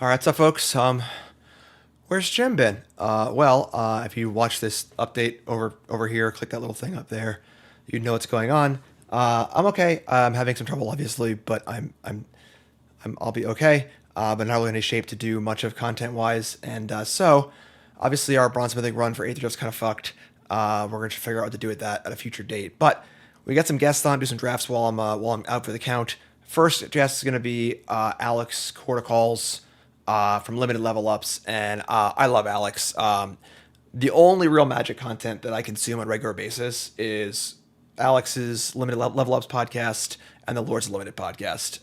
All right, so folks, where's Jim been? If you watch this update over here, click that little thing up there. You know what's going on. I'm okay. I'm having some trouble, obviously, but I'll be okay. But not really in any shape to do much of content wise, and obviously our bronze mythic run for Aetherdrift's kind of fucked. We're going to figure out what to do with that at a future date. But we got some guests on, do some drafts while I'm out for the count. First guest is going to be Alex Corticals from Limited Level Ups, and I love Alex. The only real Magic content that I consume on a regular basis is Alex's Level Ups podcast and the Lords of Limited podcast.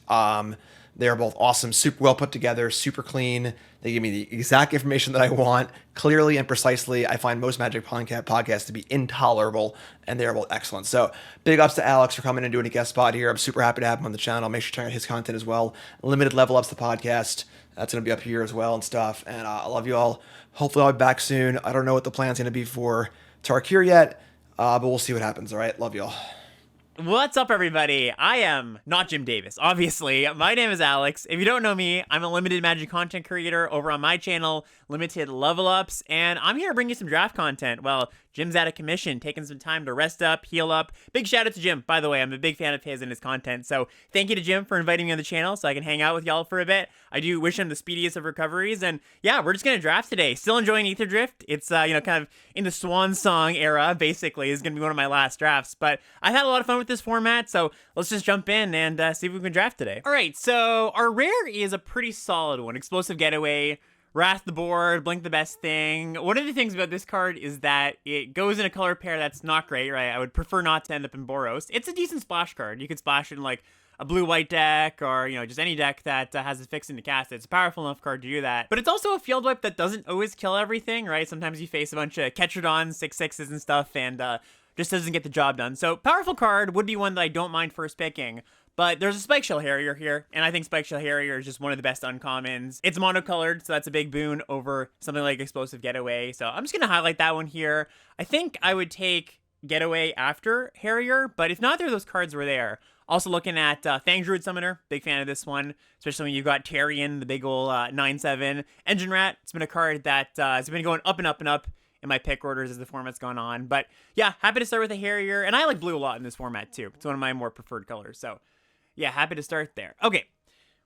They are both awesome, super well put together, super clean. They give me the exact information that I want, clearly and precisely. I find most Magic podcasts to be intolerable, and they are both excellent. So, big ups to Alex for coming and doing a guest spot here. I'm super happy to have him on the channel. Make sure to check out his content as well. Limited Level Ups, the podcast. That's going to be up here as well and stuff. And I love you all. Hopefully, I'll be back soon. I don't know what the plan's going to be for Tarkir yet, but we'll see what happens. All right, love you all. What's up, everybody? I am not Jim Davis, obviously. My name is Alex. If you don't know me, I'm a limited Magic content creator over on my channel, Limited Level Ups, and I'm here to bring you some draft content. Well, Jim's out of commission, taking some time to rest up, heal up. Big shout out to Jim, by the way. I'm a big fan of his and his content, so thank you to Jim for inviting me on the channel so I can hang out with y'all for a bit. I do wish him the speediest of recoveries, and yeah, we're just gonna draft today. Still enjoying Aetherdrift. It's, kind of in the swan song era, basically, is gonna be one of my last drafts, but I've had a lot of fun with this format, so let's just jump in and see if we can draft today. All right, so our rare is a pretty solid one. Explosive Getaway, Wrath the Board, Blink the Best Thing. One of the things about this card is that it goes in a color pair that's not great, right? I would prefer not to end up in Boros. It's a decent splash card. You could splash it in like a blue-white deck or, just any deck that has a fixing to cast it. It's a powerful enough card to do that. But it's also a field wipe that doesn't always kill everything, right? Sometimes you face a bunch of Ketrodons, 6/6s and stuff, and just doesn't get the job done. So powerful card, would be one that I don't mind first picking. But there's a Spike Shell Harrier here, and I think Spike Shell Harrier is just one of the best uncommons. It's monocolored, so that's a big boon over something like Explosive Getaway. So I'm just going to highlight that one here. I think I would take Getaway after Harrier, but if neither of those cards were there. Also looking at Fang Druid Summoner, big fan of this one, especially when you've got Tarion, the big ol' 9/7. Engine Rat, it's been a card that has been going up and up and up in my pick orders as the format's gone on. But yeah, happy to start with a Harrier, and I like blue a lot in this format too. It's one of my more preferred colors, so yeah, happy to start there. Okay,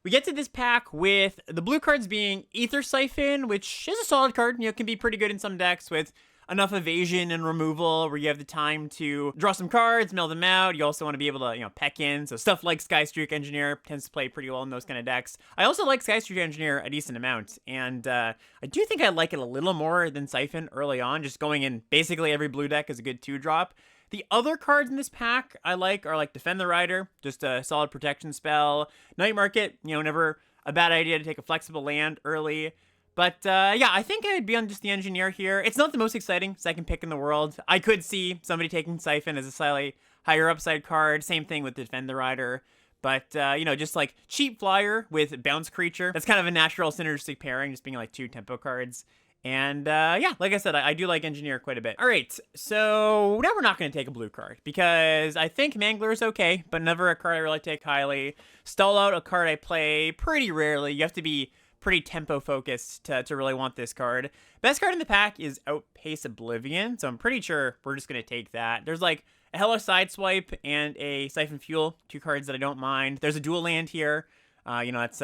we get to this pack with the blue cards being Aether Siphon, which is a solid card. Can be pretty good in some decks with enough evasion and removal where you have the time to draw some cards, mill them out. You also want to be able to, peck in. So stuff like Skystreak Engineer tends to play pretty well in those kind of decks. I also like Skystreak Engineer a decent amount, and I do think I like it a little more than Siphon early on. Just going in basically every blue deck is a good 2-drop. The other cards in this pack I like are like Defend the Rider, just a solid protection spell. Night Market, never a bad idea to take a flexible land early. But yeah, I think I'd be on just the Engineer here. It's not the most exciting second pick in the world. I could see somebody taking Siphon as a slightly higher upside card. Same thing with Defend the Rider. But, just like cheap flyer with Bounce Creature. That's kind of a natural synergistic pairing, just being like 2 tempo cards. And, yeah, like I said, I do like Engineer quite a bit. All right, so now we're not going to take a blue card because I think Mangler is okay, but never a card I really take highly. Stall Out, a card I play pretty rarely. You have to be pretty tempo focused to really want this card. Best card in the pack is Outpace Oblivion, so I'm pretty sure we're just going to take that. There's like a Hellish Sideswipe and a Siphon Fuel, 2 cards that I don't mind. There's a dual land here. It's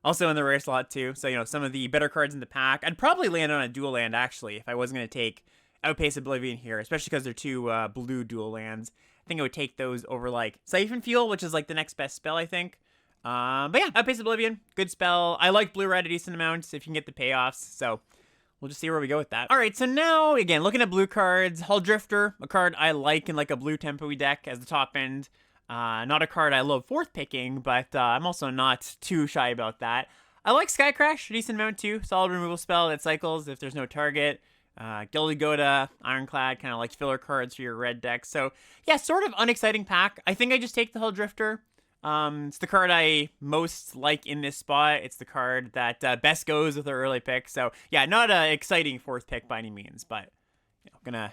also in the rare slot too. So, some of the better cards in the pack. I'd probably land on a dual land, actually, if I wasn't going to take Outpace Oblivion here, especially because they're 2 blue dual lands. I think I would take those over, like, Siphon Fuel, which is, like, the next best spell, I think. But yeah, Outpace Oblivion, good spell. I like blue-red a decent amount if you can get the payoffs, so we'll just see where we go with that. All right, so now, again, looking at blue cards, Hull Drifter, a card I like in, like, a blue tempo-y deck as the top end. Not a card I love fourth picking, but I'm also not too shy about that. I like Sky Crash, a decent amount too. Solid removal spell that cycles if there's no target. Gilded Goda, Ironclad, kind of like filler cards for your red deck. So yeah, sort of unexciting pack. I think I just take the Hull Drifter. It's the card I most like in this spot. It's the card that best goes with our early pick. So yeah, not an exciting fourth pick by any means, but gonna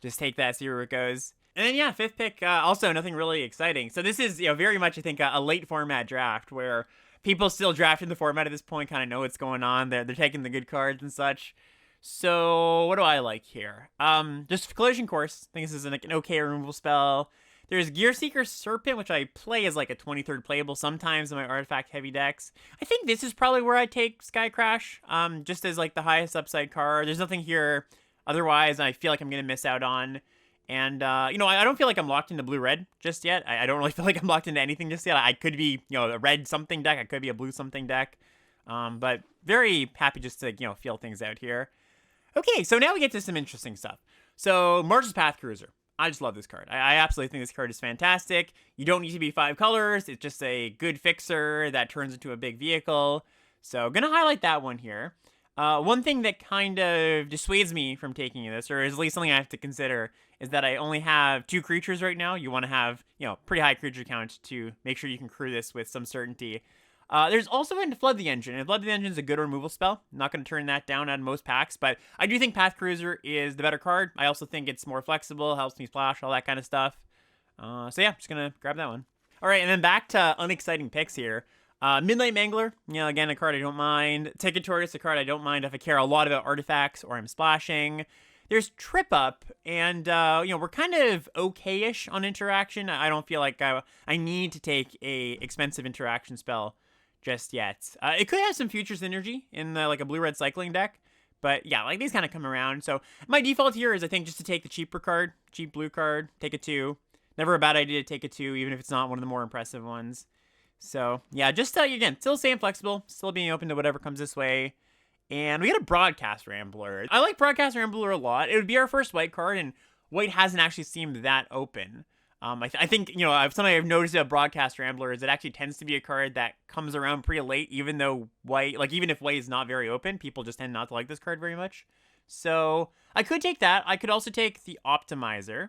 just take that, see where it goes. And then, yeah, 5th pick, also nothing really exciting. So this is, very much, I think, a late format draft where people still drafting the format at this point kind of know what's going on. They're taking the good cards and such. So what do I like here? Just Collision Course. I think this is an okay removal spell. There's Gear Seeker Serpent, which I play as like a 23rd playable sometimes in my artifact heavy decks. I think this is probably where I take Sky Crash, just as like the highest upside card. There's nothing here otherwise I feel like I'm going to miss out on. And, I don't feel like I'm locked into blue-red just yet. I don't really feel like I'm locked into anything just yet. I could be, a red something deck. I could be a blue something deck. But very happy just to, feel things out here. Okay, so now we get to some interesting stuff. So, March's Path Cruiser. I just love this card. I absolutely think this card is fantastic. You don't need to be 5 colors. It's just a good fixer that turns into a big vehicle. So, gonna highlight that one here. One thing that kind of dissuades me from taking this, or is at least something I have to consider, is that I only have 2 creatures right now. You want to have, pretty high creature count to make sure you can crew this with some certainty. There's also going to Flood the Engine, and Flood the Engine is a good removal spell. I'm not going to turn that down out of most packs, but I do think Path Cruiser is the better card. I also think it's more flexible, helps me splash, all that kind of stuff. So yeah, just going to grab that one. All right, and then back to unexciting picks here. Midnight Mangler, again, a card I don't mind. Ticket Tortoise, a card I don't mind if I care a lot about artifacts or I'm splashing. There's Trip Up, and, we're kind of okay-ish on interaction. I don't feel like I need to take a expensive interaction spell just yet. It could have some Futures Energy in a blue-red cycling deck, but yeah, these kind of come around. So my default here is I think just to take the cheaper card, cheap blue card, take a 2. Never a bad idea to take a 2, even if it's not one of the more impressive ones. So yeah, just again, still staying flexible, still being open to whatever comes this way. And we got a Broadcast Rambler. I like Broadcast Rambler a lot. It would be our first white card, and white hasn't actually seemed that open. I think, something I've noticed about Broadcast Rambler is it actually tends to be a card that comes around pretty late, even though white, even if white is not very open, people just tend not to like this card very much. So I could take that. I could also take the Optimizer.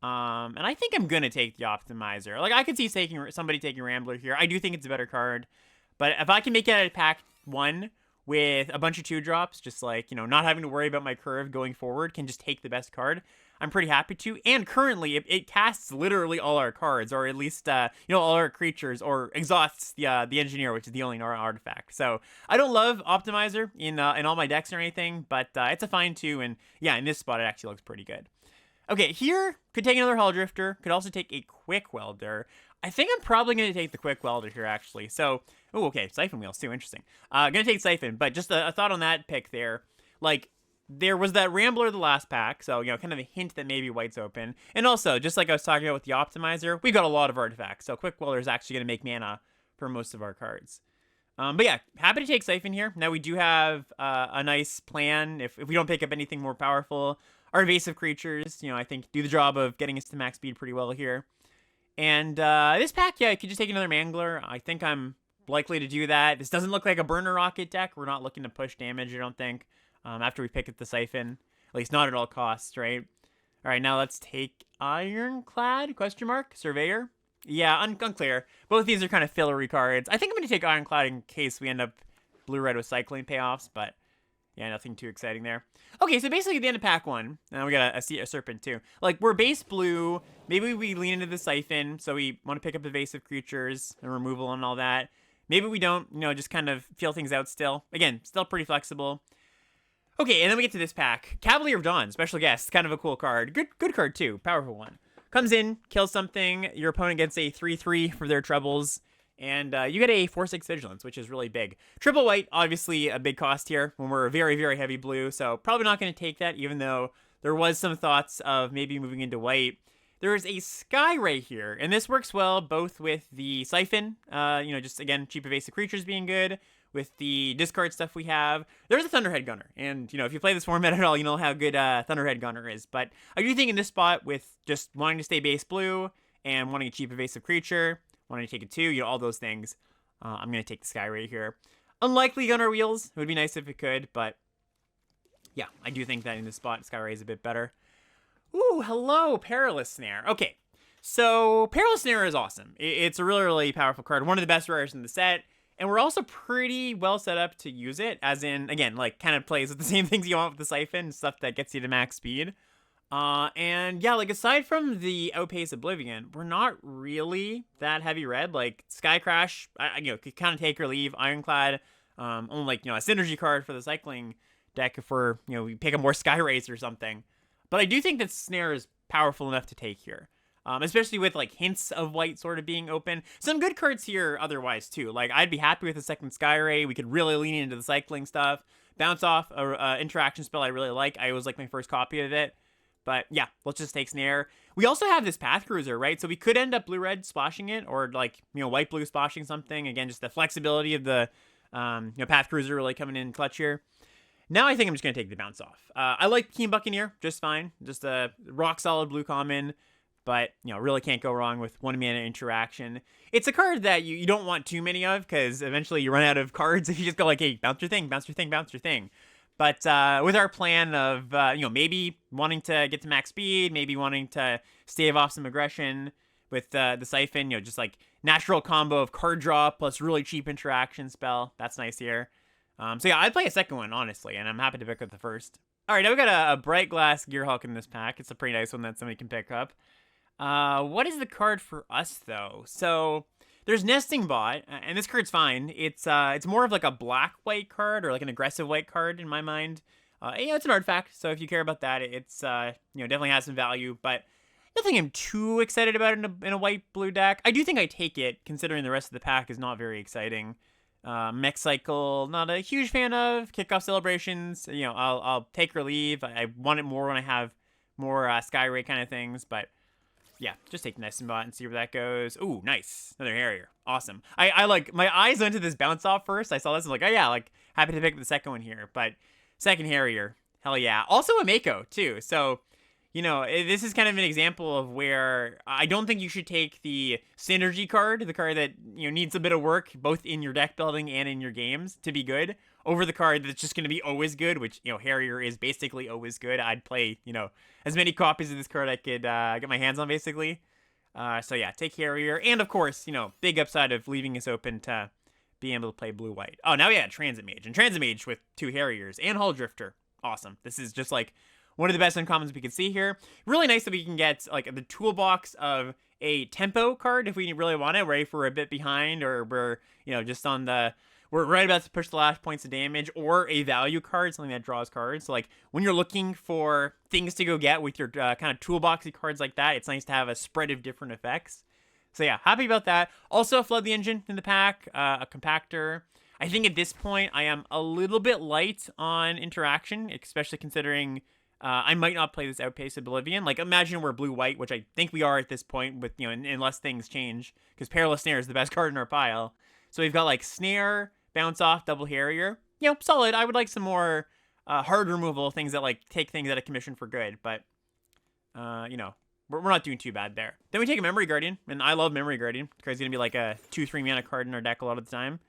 And I think I'm going to take the Optimizer. I could see somebody taking Rambler here. I do think it's a better card. But if I can make it at pack 1 with a bunch of 2-drops, just not having to worry about my curve going forward, can just take the best card, I'm pretty happy to. And currently, it casts literally all our cards, or at least, all our creatures, or exhausts the Engineer, which is the only artifact. So I don't love Optimizer in all my decks or anything, but it's a fine 2, and yeah, in this spot, it actually looks pretty good. Okay, here, could take another Hull Drifter, could also take a Quick Welder. I think I'm probably going to take the Quick Welder here, actually. So, okay, Siphon Wheels, too, interesting. Going to take Siphon, but just a thought on that pick there. There was that Rambler the last pack, so, kind of a hint that maybe white's open. And also, just like I was talking about with the Optimizer, we've got a lot of artifacts, so Quick Welder is actually going to make mana for most of our cards. But yeah, happy to take Siphon here. Now we do have a nice plan. If we don't pick up anything more powerful, our evasive creatures, I think do the job of getting us to max speed pretty well here. And this pack, yeah, you could just take another Mangler. I think I'm likely to do that. This doesn't look like a Burner Rocket deck. We're not looking to push damage, I don't think, after we pick up the Siphon. At least not at all costs, right? All right, now let's take Ironclad, ? Surveyor. Yeah, unclear. Both of these are kind of fillery cards. I think I'm going to take Ironclad in case we end up blue-red with cycling payoffs, but yeah, nothing too exciting there. Okay, so basically at the end of pack 1, we got a Serpent too. We're base blue. Maybe we lean into the Siphon, so we want to pick up evasive creatures and removal and all that. Maybe we don't, just kind of feel things out still. Again, still pretty flexible. Okay, and then we get to this pack. Cavalier of Dawn, special guest. Kind of a cool card. Good card too. Powerful one. Comes in, kills something. Your opponent gets a 3/3 for their troubles. And you get a 4/6 Vigilance, which is really big. Triple white, obviously a big cost here when we're very, very heavy blue. So probably not going to take that, even though there was some thoughts of maybe moving into white. There is a Sky Ray here, and this works well both with the Siphon, just, again, cheap evasive creatures being good, with the discard stuff we have. There's a Thunderhead Gunner, and, if you play this format at all, you know how good Thunderhead Gunner is. But I do think in this spot, with just wanting to stay base blue and wanting a cheap evasive creature, wanting to take a 2, all those things, I'm going to take the Sky Ray here. Unlikely Gunner Wheels. It would be nice if it could, but yeah, I do think that in this spot, Sky Ray is a bit better. Ooh, hello, Perilous Snare. Okay, so Perilous Snare is awesome. It's a really, really powerful card. One of the best rares in the set. And we're also pretty well set up to use it, as in, again, kind of plays with the same things you want with the Siphon, stuff that gets you to max speed. And yeah, like aside from the Outpace Oblivion, we're not really that heavy red. Like Sky Crash, could kind of take or leave. Ironclad, only like a synergy card for the cycling deck if we're we pick a more Sky Race or something. But I do think that Snare is powerful enough to take here. Especially with like hints of white sort of being open. Some good cards here otherwise too. Like I'd be happy with a second Sky Ray. We could really lean into the cycling stuff. Bounce off a interaction spell I really like. I always like my first copy of it. But yeah, let's just take Snare. We also have this Path Cruiser, right? So we could end up blue-red splashing it, or like, white-blue splashing something. Again, just the flexibility of the, Path Cruiser really coming in clutch here. Now I think I'm just going to take the bounce off. I like Keen Buccaneer just fine. Just a rock-solid blue common. But, really can't go wrong with 1-mana interaction. It's a card that you don't want too many of, because eventually you run out of cards if you just go like, hey, bounce your thing, bounce your thing, bounce your thing. But with our plan of, maybe wanting to get to max speed, maybe wanting to stave off some aggression with the Siphon, just like natural combo of card draw plus really cheap interaction spell. That's nice here. So yeah, I'd play a second one, honestly, and I'm happy to pick up the first. All right, now we got a Bright Glass Gearhulk in this pack. It's a pretty nice one that somebody can pick up. What is the card for us, though? So there's Nesting Bot, and this card's fine. It's more of like a black-white card or like an aggressive white card in my mind. It's an artifact, so if you care about that, it's definitely has some value, but nothing I'm too excited about in a white-blue deck. I do think I take it, considering the rest of the pack is not very exciting. Mech Cycle, not a huge fan of. Kickoff Celebrations, I'll take or leave. I want it more when I have more Sky Ray kind of things, but yeah, just take Nesting Bot and see where that goes. Ooh, nice. Another Harrier. Awesome. I like, my eyes went to this bounce off first. I saw this and was like, oh yeah, like, happy to pick up the second one here. But second Harrier, hell yeah. Also a Mako, too. So, this is kind of an example of where I don't think you should take the synergy card, the card that, needs a bit of work, both in your deck building and in your games to be good, over the card that's just going to be always good, which, Harrier is basically always good. I'd play, as many copies of this card I could get my hands on, basically. So yeah, take Harrier. And of course, big upside of leaving us open to being able to play blue-white. Oh, now we got Transit Mage. And Transit Mage with 2 Harriers and Hull Drifter. Awesome. This is just like one of the best uncommons we can see here. Really nice that we can get like the toolbox of a tempo card if we really want it, right? If we're a bit behind or we're, just on the, we're right about to push the last points of damage, or a value card, something that draws cards. So like when you're looking for things to go get with your kind of toolboxy cards like that, it's nice to have a spread of different effects. So yeah, happy about that. Also, Flood the Engine in the pack, a compactor. I think at this point I am a little bit light on interaction, especially considering I might not play this Outpace Oblivion. Like, imagine we're blue-white, which I think we are at this point, with unless things change, because Perilous Snare is the best card in our pile. So we've got like Snare, Bounce Off, Double Harrier. Solid. I would like some more hard removal, things that like take things out of commission for good, but we're not doing too bad there. Then we take a Memory Guardian, and I love Memory Guardian because it's gonna be like a 2-3 mana card in our deck a lot of the time.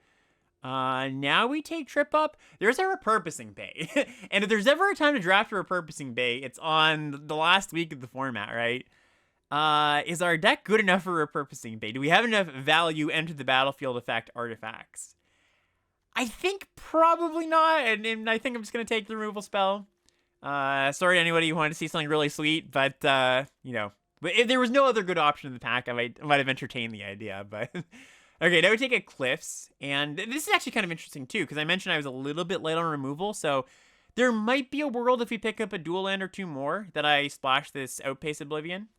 Now we take Trip Up. There's a Repurposing Bay. And if there's ever a time to draft a Repurposing Bay, it's on the last week of the format, right? Is our deck good enough for Repurposing Bay? Do we have enough value enter the battlefield effect artifacts? I think probably not, and I think I'm just going to take the removal spell. Sorry to anybody who wanted to see something really sweet, but, but if there was no other good option in the pack, I might have entertained the idea, but... Okay, now we take Eclipse, and this is actually kind of interesting too, because I mentioned I was a little bit late on removal, so there might be a world if we pick up a dual land or 2 more that I splash this Outpace Oblivion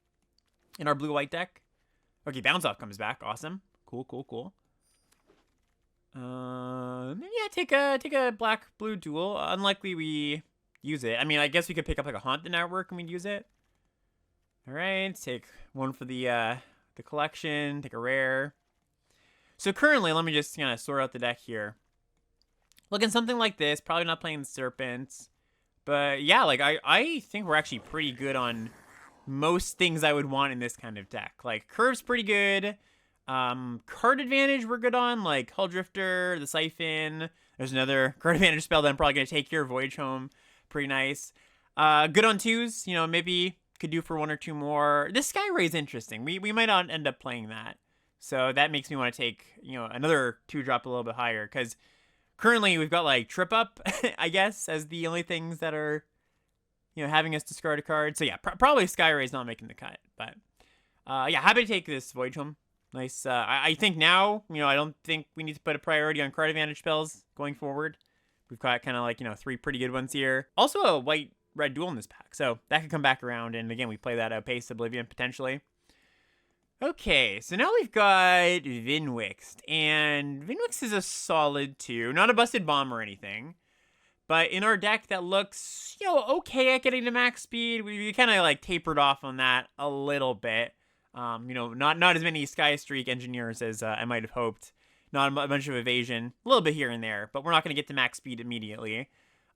in our blue-white deck. Okay, Bounce Off comes back, awesome. Cool. Yeah, take a black-blue dual. Unlikely we use it. I mean, I guess we could pick up like a Haunt the Network and we'd use it. All right, take one for the collection, take a rare. So currently, let me just kind of sort out the deck here. Looking something like this, probably not playing the Serpents. But yeah, like I think we're actually pretty good on most things I would want in this kind of deck. Like Curve's pretty good. Card Advantage we're good on, like Hull Drifter, the Siphon. There's another Card Advantage spell that I'm probably going to take here, Voyage Home. Pretty nice. Good on 2s, maybe could do for 1 or 2 more. This Sky Ray's interesting. We might not end up playing that. So that makes me want to take, another 2-drop a little bit higher. Because currently we've got, like, Trip Up, I guess, as the only things that are, having us discard a card. So yeah, probably Skyray's not making the cut. But yeah, happy to take this Voyage Home. Nice. I think now, I don't think we need to put a priority on card advantage spells going forward. We've got kind of like, 3 pretty good ones here. Also a white-red duel in this pack, so that could come back around. And again, we play that Outpace Oblivion potentially. Okay, so now we've got Vinwixt, and Vinwixt is a solid 2, not a busted bomb or anything, but in our deck that looks, okay at getting to max speed. We kind of like tapered off on that a little bit. Not as many Sky Streak engineers as I might have hoped. Not a bunch of evasion, a little bit here and there, but we're not going to get to max speed immediately.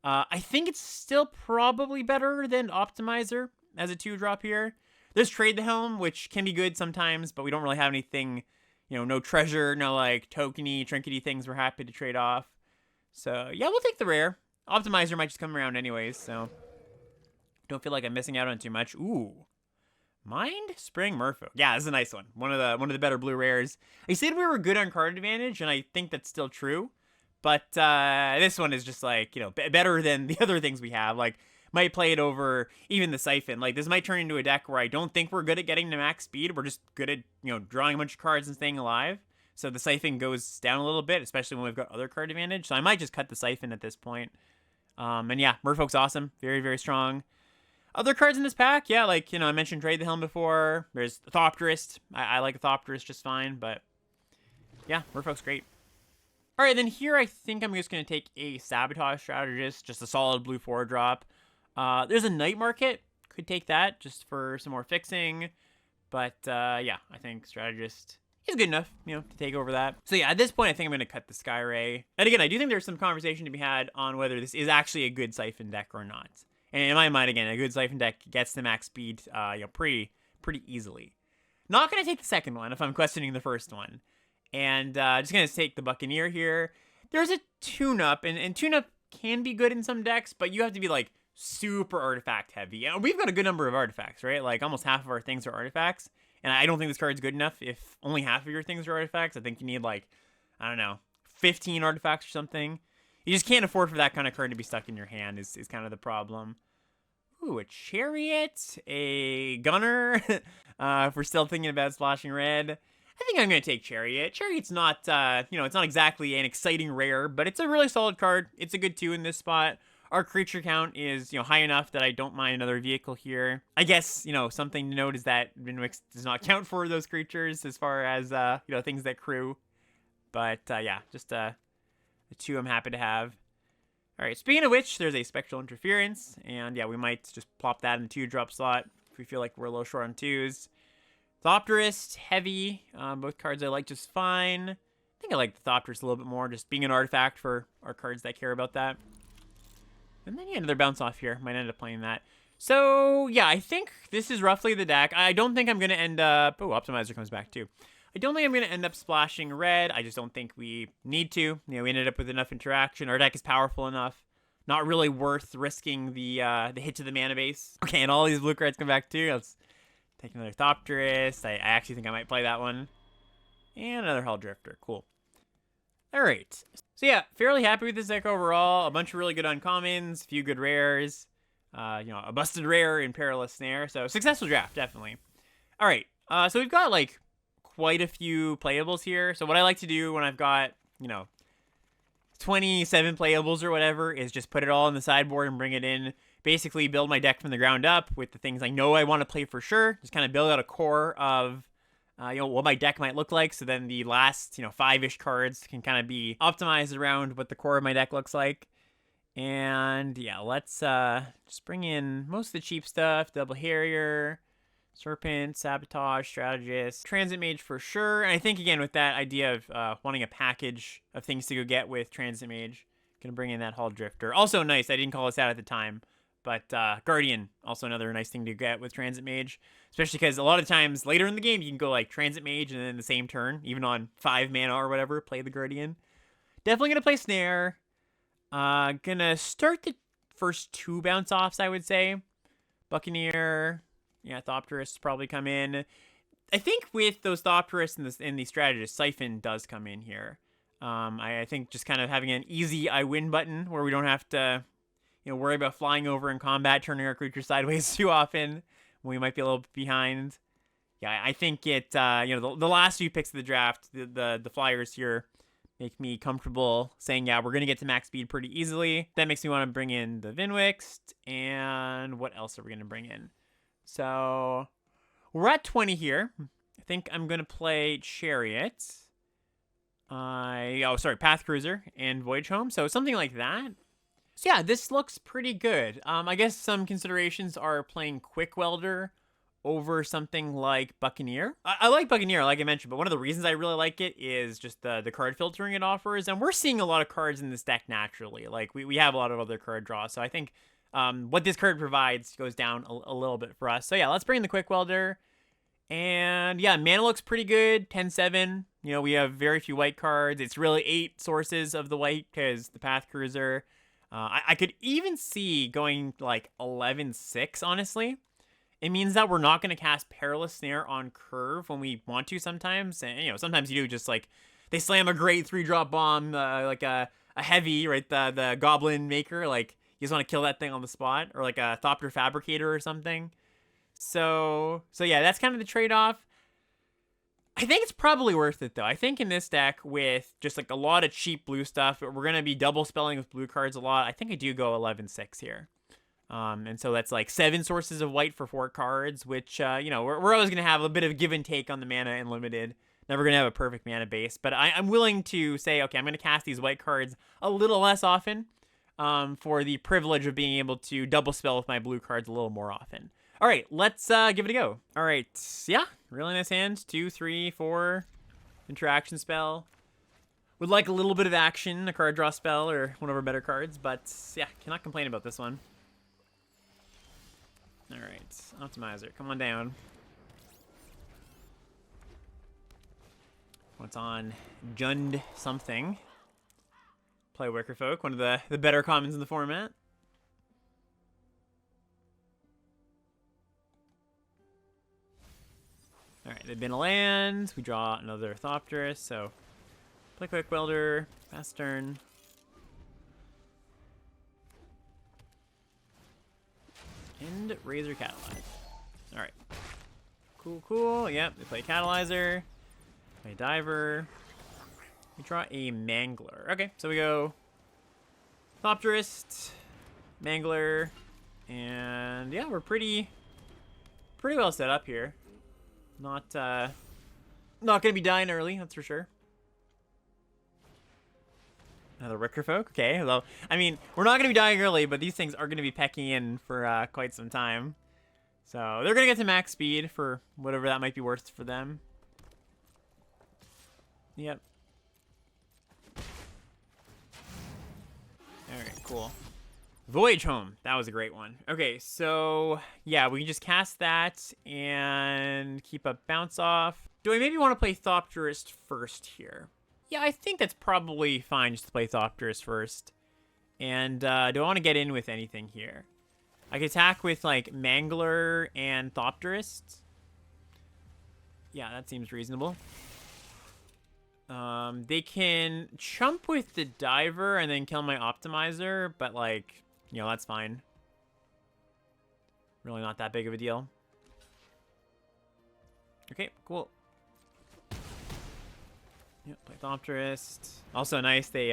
I think it's still probably better than Optimizer as a 2-drop here. There's Trade the Helm, which can be good sometimes, but we don't really have anything, no treasure, no like tokeny, trinkety things we're happy to trade off. So yeah, we'll take the rare. Optimizer might just come around anyways, so don't feel like I'm missing out on too much. Ooh, Mind Spring Merfolk. Yeah, this is a nice one. One of the better blue rares. I said we were good on card advantage, and I think that's still true. But this one is just like, better than the other things we have. Like, might play it over even the Siphon. Like, this might turn into a deck where I don't think we're good at getting to max speed. We're just good at, drawing a bunch of cards and staying alive. So the Siphon goes down a little bit, especially when we've got other card advantage. So I might just cut the Siphon at this point. And yeah, Merfolk's awesome. Very, very strong. Other cards in this pack, yeah, like, I mentioned Trade the Helm before. There's Aetherdrift. I like Aetherdrift just fine, but yeah, Merfolk's great. All right, then here I think I'm just going to take a Sabotage Strategist, just a solid blue 4-drop. There's a Night Market. Could take that just for some more fixing. But yeah, I think Strategist is good enough, to take over that. So yeah, at this point, I think I'm going to cut the Skyray. And again, I do think there's some conversation to be had on whether this is actually a good Siphon deck or not. And in my mind, again, a good Siphon deck gets to max speed, pretty easily. Not going to take the second one if I'm questioning the first one. And just going to take the Buccaneer here. There's a tune-up, and tune-up can be good in some decks, but you have to be, like, super artifact heavy. And we've got a good number of artifacts, right? Like, almost half of our things are artifacts. And I don't think this card's good enough if only half of your things are artifacts. I think you need, like, 15 artifacts or something. You just can't afford for that kind of card to be stuck in your hand is kind of the problem. Ooh, a Chariot, a Gunner. If we're still thinking about splashing red, I think I'm going to take Chariot. Chariot's not, it's not exactly an exciting rare, but it's a really solid card. It's a good 2 in this spot. Our creature count is, high enough that I don't mind another vehicle here. I guess, something to note is that Vinwixt does not count for those creatures as far as, things that crew. But, yeah, just a 2 I'm happy to have. All right, speaking of which, there's a Spectral Interference, and yeah, we might just plop that in the 2-drop slot if we feel like we're a little short on 2s. Thopterist, heavy. Both cards I like just fine. I think I like the Thopterist a little bit more, just being an artifact for our cards that care about that. And then, yeah, another bounce off here. Might end up playing that. So, yeah, I think this is roughly the deck. I don't think I'm going to end up... Oh, Optimizer comes back, too. I don't think I'm going to end up splashing red. I just don't think we need to. We ended up with enough interaction. Our deck is powerful enough. Not really worth risking the hit to the mana base. Okay, and all these blue cards come back, too. Let's take another Thopterist. I actually think I might play that one. And another Hell Drifter. Cool. All right. So yeah, fairly happy with this deck overall. A bunch of really good uncommons, a few good rares. A busted rare in Perilous Snare. So successful draft, definitely. All right. So we've got like quite a few playables here. So what I like to do when I've got, 27 playables or whatever is just put it all on the sideboard and bring it in. Basically build my deck from the ground up with the things I know I want to play for sure. Just kind of build out a core of what my deck might look like. So then the last, 5-ish cards can kind of be optimized around what the core of my deck looks like. And yeah, let's just bring in most of the cheap stuff. Double Harrier, Serpent, Sabotage, Strategist, Transit Mage for sure. And I think, again, with that idea of wanting a package of things to go get with Transit Mage, gonna bring in that Hull Drifter. Also nice, I didn't call this out at the time, but Guardian, also another nice thing to get with Transit Mage. Especially because a lot of times later in the game, you can go like Transit Mage and then the same turn, even on 5 mana or whatever, play the Guardian. Definitely going to play Snare. Gonna start the first 2 bounce-offs, I would say. Buccaneer. Yeah, Thopterists probably come in. I think with those Thopterists and the Strategist, Siphon does come in here. I think just kind of having an easy I win button where we don't have to, worry about flying over in combat, turning our creature sideways too often. We might be a little behind. Yeah, I think it. The last few picks of the draft, the flyers here make me comfortable saying, yeah, we're gonna get to max speed pretty easily. That makes me want to bring in the Vinwixt, and what else are we gonna bring in? So we're at 20 here. I think I'm gonna play Chariot. Path Cruiser and Voyage Home. So something like that. So yeah, this looks pretty good. I guess some considerations are playing Quick Welder over something like Buccaneer. I like Buccaneer, like I mentioned, but one of the reasons I really like it is just the card filtering it offers, and we're seeing a lot of cards in this deck naturally. Like, we have a lot of other card draws, so I think what this card provides goes down a little bit for us. So yeah, let's bring in the Quick Welder. And yeah, mana looks pretty good, 10-7. We have very few white cards. It's really 8 sources of the white because the Path Cruiser. I could even see going like 11-6, honestly. It means that we're not going to cast Perilous Snare on curve when we want to sometimes. And, sometimes you do just like, they slam a great 3-drop bomb, like a heavy, right? The Goblin Maker, like, you just want to kill that thing on the spot. Or like a Thopter Fabricator or something. So yeah, that's kind of the trade-off. I think it's probably worth it, though. I think in this deck, with just like a lot of cheap blue stuff, we're going to be double spelling with blue cards a lot. I think I do go 11-6 here. And so that's like 7 sources of white for 4 cards, which, we're always going to have a bit of give and take on the mana in limited. Never going to have a perfect mana base. But I'm willing to say, okay, I'm going to cast these white cards a little less often for the privilege of being able to double spell with my blue cards a little more often. All right, let's give it a go. All right, yeah, really nice hand. 2, 3, 4, interaction spell. Would like a little bit of action, a card draw spell, or one of our better cards, but yeah, cannot complain about this one. All right, Optimizer, come on down. What's on Jund something? Play Wicker Folk, one of the better commons in the format. Alright, they've been a land. We draw another Thopterus, so play Quick Welder, fast turn. And Razor Catalyze. Alright. Cool. Yep, they play Catalyzer. Play Diver. We draw a Mangler. Okay, so we go Thopterist, Mangler, and yeah, we're pretty well set up here. Not gonna be dying early, that's for sure. Another Wicker Folk, okay. Although, I mean, we're not gonna be dying early, but these things are gonna be pecking in for quite some time. So they're gonna get to max speed for whatever that might be worth for them. Yep. Alright, cool. Voyage Home. That was a great one. Okay, so yeah, we can just cast that and keep up bounce off. Do I maybe want to play Thopterist first here? Yeah, I think that's probably fine just to play Thopterist first. And do I want to get in with anything here? I could attack with like Mangler and Thopterist. Yeah, that seems reasonable. They can chump with the Diver and then kill my Optimizer, but like, that's fine. Really not that big of a deal. Okay, cool. Yep, play Thopterist. Also nice, they,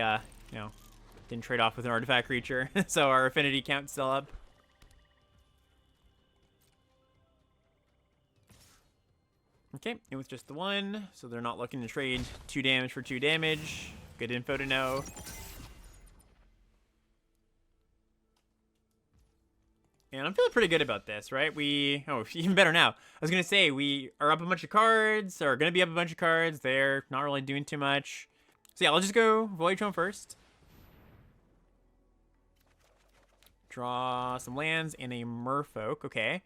didn't trade off with an artifact creature, so our affinity count's still up. Okay, and with just the 1, so they're not looking to trade 2 damage for 2 damage. Good info to know. And I'm feeling pretty good about this, right? Even better now. I was going to say, we are up a bunch of cards, or going to be up a bunch of cards. They're not really doing too much. So yeah, I'll just go Voyage Home first. Draw some lands and a Merfolk, okay.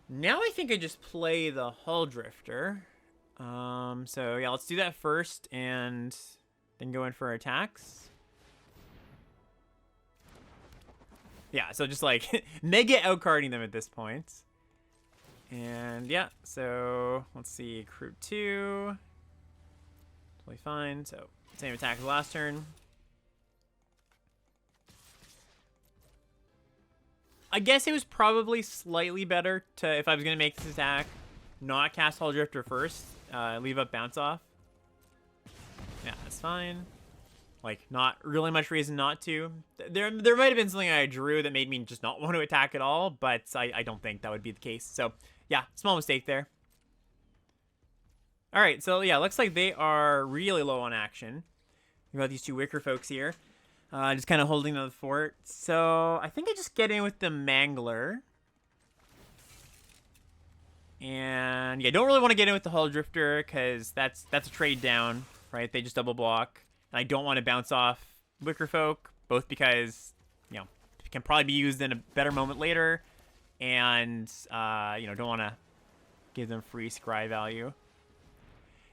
Now I think I just play the Hull Drifter. So yeah, let's do that first and then go in for attacks. Yeah, so just like mega outcarding them at this point. And yeah, so let's see, Crew 2. Totally fine. So same attack as last turn. I guess it was probably slightly better to, if I was going to make this attack, not cast Hull Drifter first. Leave up Bounce Off. Yeah, that's fine. Like, not really much reason not to. There might have been something I drew that made me just not want to attack at all, but I don't think that would be the case. So, yeah, small mistake there. All right, so yeah, looks like they are really low on action. We've got these two Wicker folks here. Just kind of holding the fort. So, I think I just get in with the Mangler. And, yeah, don't really want to get in with the Hull Drifter, because that's a trade down, right? They just double block. And I don't want to bounce off Wicker Folk, both because, you know, it can probably be used in a better moment later. And, you know, don't want to give them free scry value.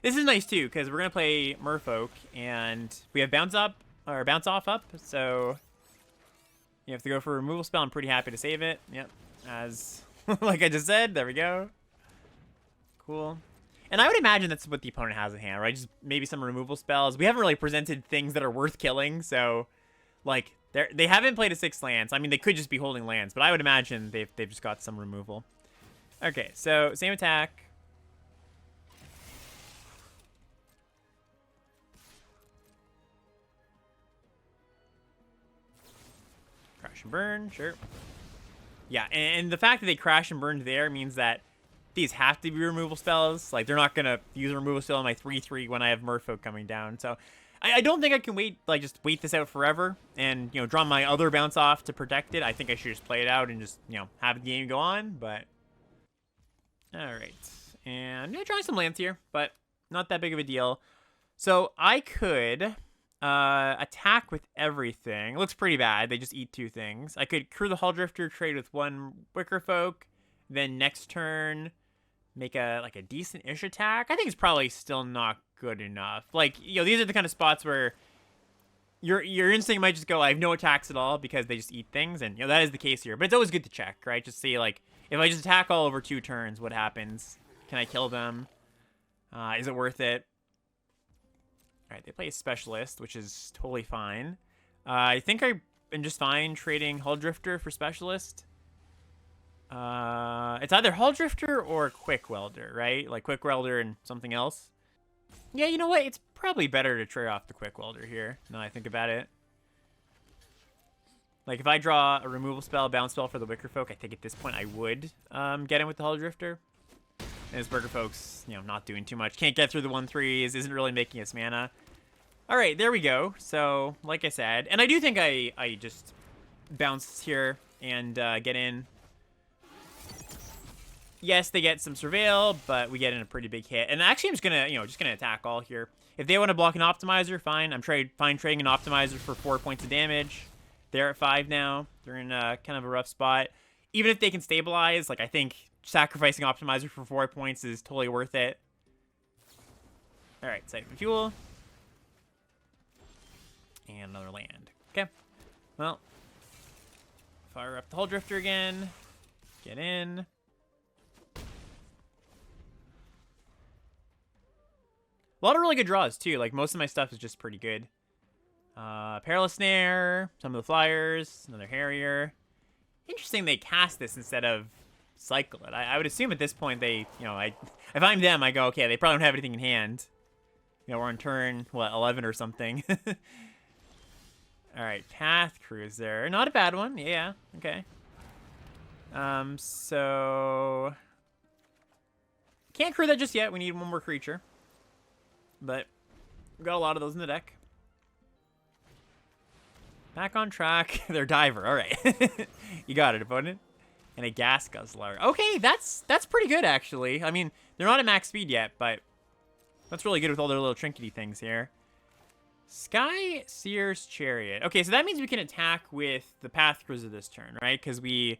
This is nice, too, because we're going to play Merfolk, and we have Bounce Up, or Bounce Off up, so you have to go for a removal spell. I'm pretty happy to save it. Yep, as, like I just said, there we go. Cool. And I would imagine that's what the opponent has in hand, right? Just maybe some removal spells. We haven't really presented things that are worth killing, so, like, they haven't played a 6 lands. I mean, they could just be holding lands, but I would imagine they've just got some removal. Okay, so same attack. Crash and burn, sure. Yeah, and the fact that they crash and burned there means that these have to be removal spells. Like, they're not going to use a removal spell on my 3/3 when I have Merfolk coming down. So, I don't think I can wait, like, just wait this out forever and, you know, draw my other Bounce Off to protect it. I think I should just play it out and just, you know, have the game go on, but... Alright. And, yeah, drawing some lands here, but not that big of a deal. So, I could... attack with everything. It looks pretty bad. They just eat 2 things. I could crew the Hull Drifter, trade with 1 Wicker Folk, then next turn make a decent-ish attack. I think it's probably still not good enough. Like, you know, these are the kind of spots where your instinct might just go, I have no attacks at all because they just eat things, and, you know, that is the case here. But it's always good to check, right? Just see, like, if I just attack all over 2 turns, what happens? Can I kill them? Is it worth it? All right, they play a Specialist, which is totally fine. I think I'm just fine trading Hull Drifter for Specialist. It's either Hull Drifter or Quick Welder, right? Like Quick Welder and something else. Yeah, you know what? It's probably better to trade off the Quick Welder here, now I think about it. Like, if I draw a removal spell, bounce spell for the Wicker Folk, I think at this point I would get in with the Hull Drifter. And this Wicker Folk's, you know, not doing too much. Can't get through the 1/3s, isn't really making us mana. All right, there we go. So, like I said, and I do think I just bounce here and get in. Yes, they get some Surveil, but we get in a pretty big hit. And actually, I'm just gonna, you know, attack all here. If they want to block an Optimizer, fine. I'm fine trading an Optimizer for 4 points of damage. They're at 5 now. They're in kind of a rough spot. Even if they can stabilize, like, I think sacrificing Optimizer for 4 points is totally worth it. All right, Siphon Fuel. And another land. Okay. Well, fire up the Hull Drifter again. Get in. A lot of really good draws, too. Like, most of my stuff is just pretty good. Perilous Snare, some of the Flyers, another Harrier. Interesting they cast this instead of cycle it. I would assume at this point they, you know, if I'm them, I go, okay, they probably don't have anything in hand. You know, we're on turn, what, 11 or something. All right, Path Cruiser. Not a bad one. Yeah, okay. So... Can't crew that just yet. We need 1 more creature. But we've got a lot of those in the deck. Back on track. They're Diver. All right. You got it, opponent. And a Gas Guzzler. Okay, that's pretty good, actually. I mean, they're not at max speed yet, but that's really good with all their little trinkety things here. Sky Seer's Chariot. Okay, so that means we can attack with the Path Cruiser this turn, right? Because we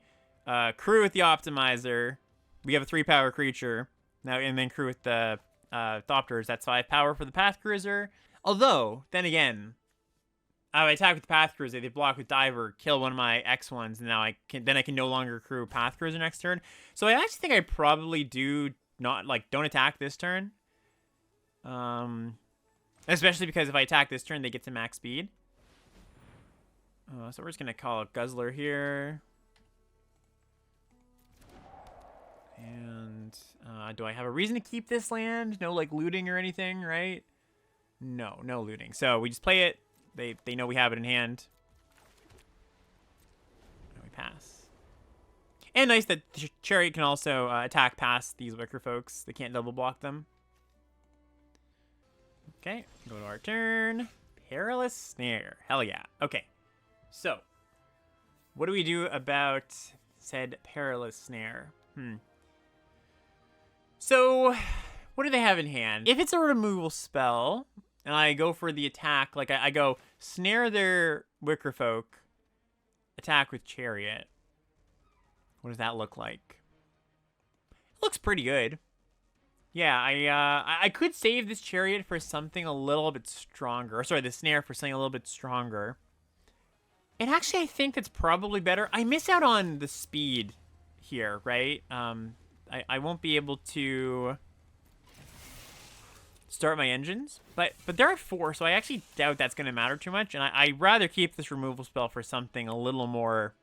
crew with the Optimizer. We have a 3-power creature. Now, and then crew with the Thopters. That's 5 power for the Path Cruiser. Although, then again, I attack with the Path Cruiser. They block with Diver, kill one of my X1s, and now I can no longer crew Path Cruiser next turn. So I actually think I probably don't attack this turn. Especially because if I attack this turn, they get to max speed. So we're just going to call it Guzzler here. Do I have a reason to keep this land? No, like, looting or anything, right? No, no looting. So we just play it. They know we have it in hand. And we pass. And nice that the Chariot can also attack past these Wicker folks. They can't double block them. Okay, go to our turn. Perilous Snare. Hell yeah. Okay, so what do we do about said Perilous Snare? So, what do they have in hand? If it's a removal spell, and I go for the attack, like I go snare their Wicker folk, attack with Chariot. What does that look like? It looks pretty good. Yeah, I could save this Chariot for something a little bit stronger. Or sorry, the snare for something a little bit stronger. And actually, I think that's probably better. I miss out on the speed here, right? I won't be able to start my engines, but they're at 4, so I actually doubt that's going to matter too much. And I'd rather keep this removal spell for something a little more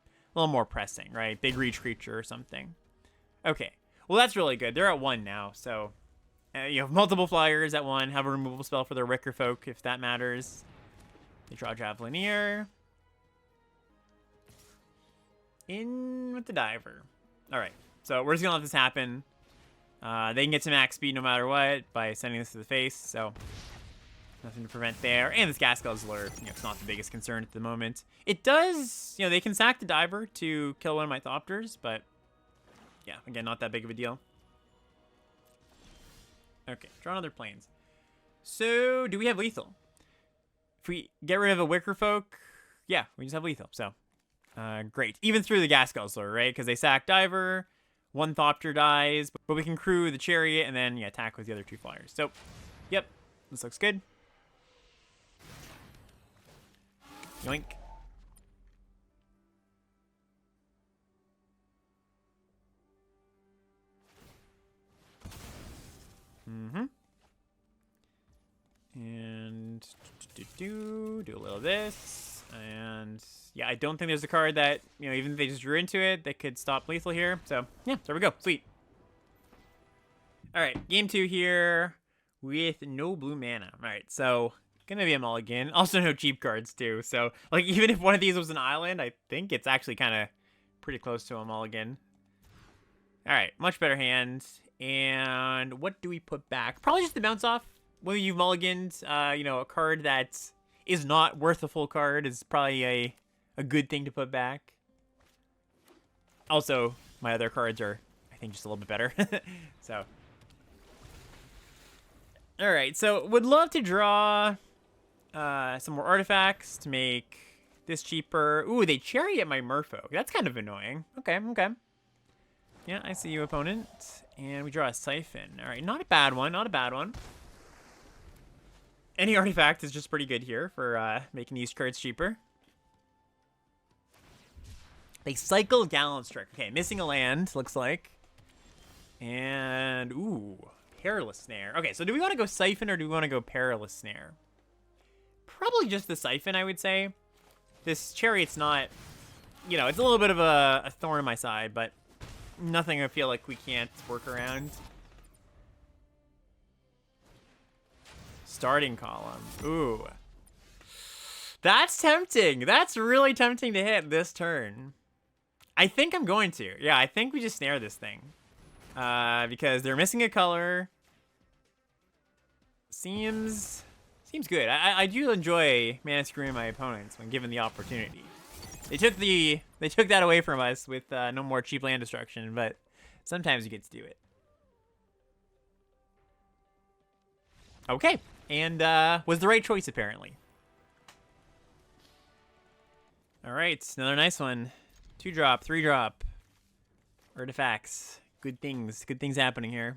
pressing, right? Big reach creature or something. Okay, well that's really good. They're at 1 now, so you have multiple flyers at 1. Have a removal spell for their Wicker folk if that matters. They draw Javelineer. In with the Diver. All right. So we're just gonna let this happen. They can get to max speed no matter what by sending this to the face, so nothing to prevent there. And this Gas Guzzler, it's not the biggest concern at the moment. It does, they can sack the Diver to kill one of my Thopters, but yeah, again, not that big of a deal. Okay, draw another Plains. So, do we have lethal? If we get rid of a Wicker folk, yeah, we just have lethal, so great. Even through the Gas Guzzler, right? Because they sack Diver, 1 Thopter dies, but we can crew the Chariot and then, attack with the other 2 flyers. So, yep, this looks good. Yoink. And do a little of this. And yeah, I don't think there's a card that, even if they just drew into it, that could stop lethal here. So yeah, there we go. Sweet. All right, game 2 here with no blue mana. All right, so gonna be a mulligan. Also no cheap cards too. So like even if one of these was an island, I think it's actually kind of pretty close to a mulligan. All right, much better hand. And what do we put back? Probably just the bounce off. When you've mulliganed, a card that is not worth a full card is probably a good thing to put back. Also, my other cards are, I think, just a little bit better. So, all right. So, would love to draw some more artifacts to make this cheaper. Ooh, they Chariot my Merfolk. That's kind of annoying. Okay. Yeah, I see you, opponent. And we draw a Siphon. All right, not a bad one. Any artifact is just pretty good here for making these cards cheaper. They cycle Gallant Strike. Okay, missing a land, looks like. And, ooh, Perilous Snare. Okay, so do we want to go Siphon or do we want to go Perilous Snare? Probably just the Siphon, I would say. This Chariot's not, it's a little bit of a thorn in my side, but nothing I feel like we can't work around. Starting column. Ooh. That's tempting. That's really tempting to hit this turn. I think I'm going to. Yeah, I think we just snare this thing. Because they're missing a color. Seems good. I do enjoy mana screwing my opponents when given the opportunity. They took that away from us with no more cheap land destruction, but sometimes you get to do it. Okay. And was the right choice, apparently. All right, another nice one. 2-drop, 3-drop. Artifacts. Good things happening here.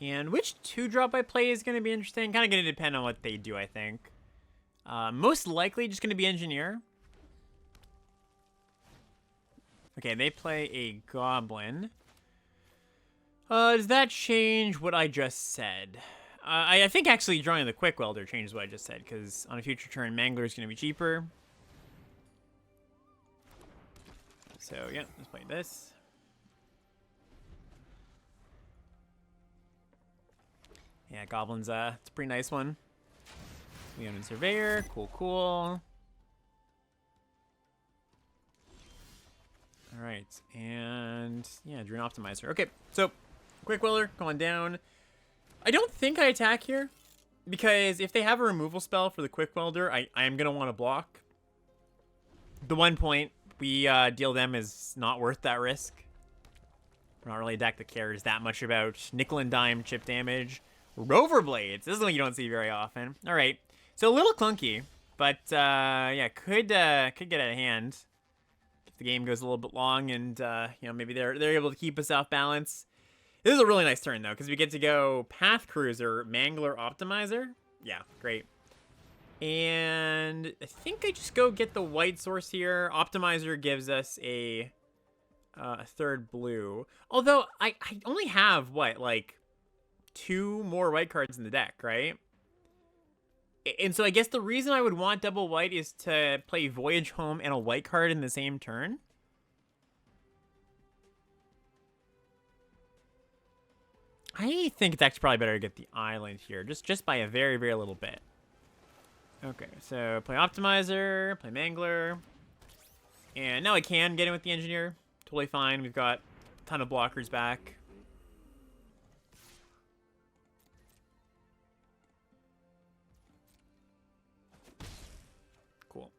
And which 2-drop I play is going to be interesting. Kind of going to depend on what they do, I think. Most likely just going to be Engineer. Okay, they play a Goblin. Does that change what I just said? I think actually drawing the Quick Welder changes what I just said, because on a future turn, Mangler is going to be cheaper. So, yeah, let's play this. Yeah, Goblin's it's a pretty nice one. Leonin Surveyor, cool, cool. All right, and yeah, Drone Optimizer. Okay, so Quick Willer going down. I don't think I attack here because if they have a removal spell for the Quick Welder, I am gonna want to block. The 1 point we deal them is not worth that risk. We're not really a deck that cares that much about nickel and dime chip damage. Rover Blades. This is something you don't see very often. All right, so a little clunky, but yeah, could get out of hand if the game goes a little bit long, and you know, maybe they're able to keep us off balance. This is a really nice turn though, because we get to go Path Cruiser, Mangler, Optimizer. Yeah, great. And I think I just go get the white source here. Optimizer gives us a third blue. Although I only have what, like 2 more white cards in the deck, right? And so I guess the reason I would want double white is to play Voyage Home and a white card in the same turn. I think it's actually probably better to get the island here, just by a very, very little bit. Okay, so play Optimizer, play Mangler. And now I can get in with the Engineer. Totally fine. We've got a ton of blockers back. Cool.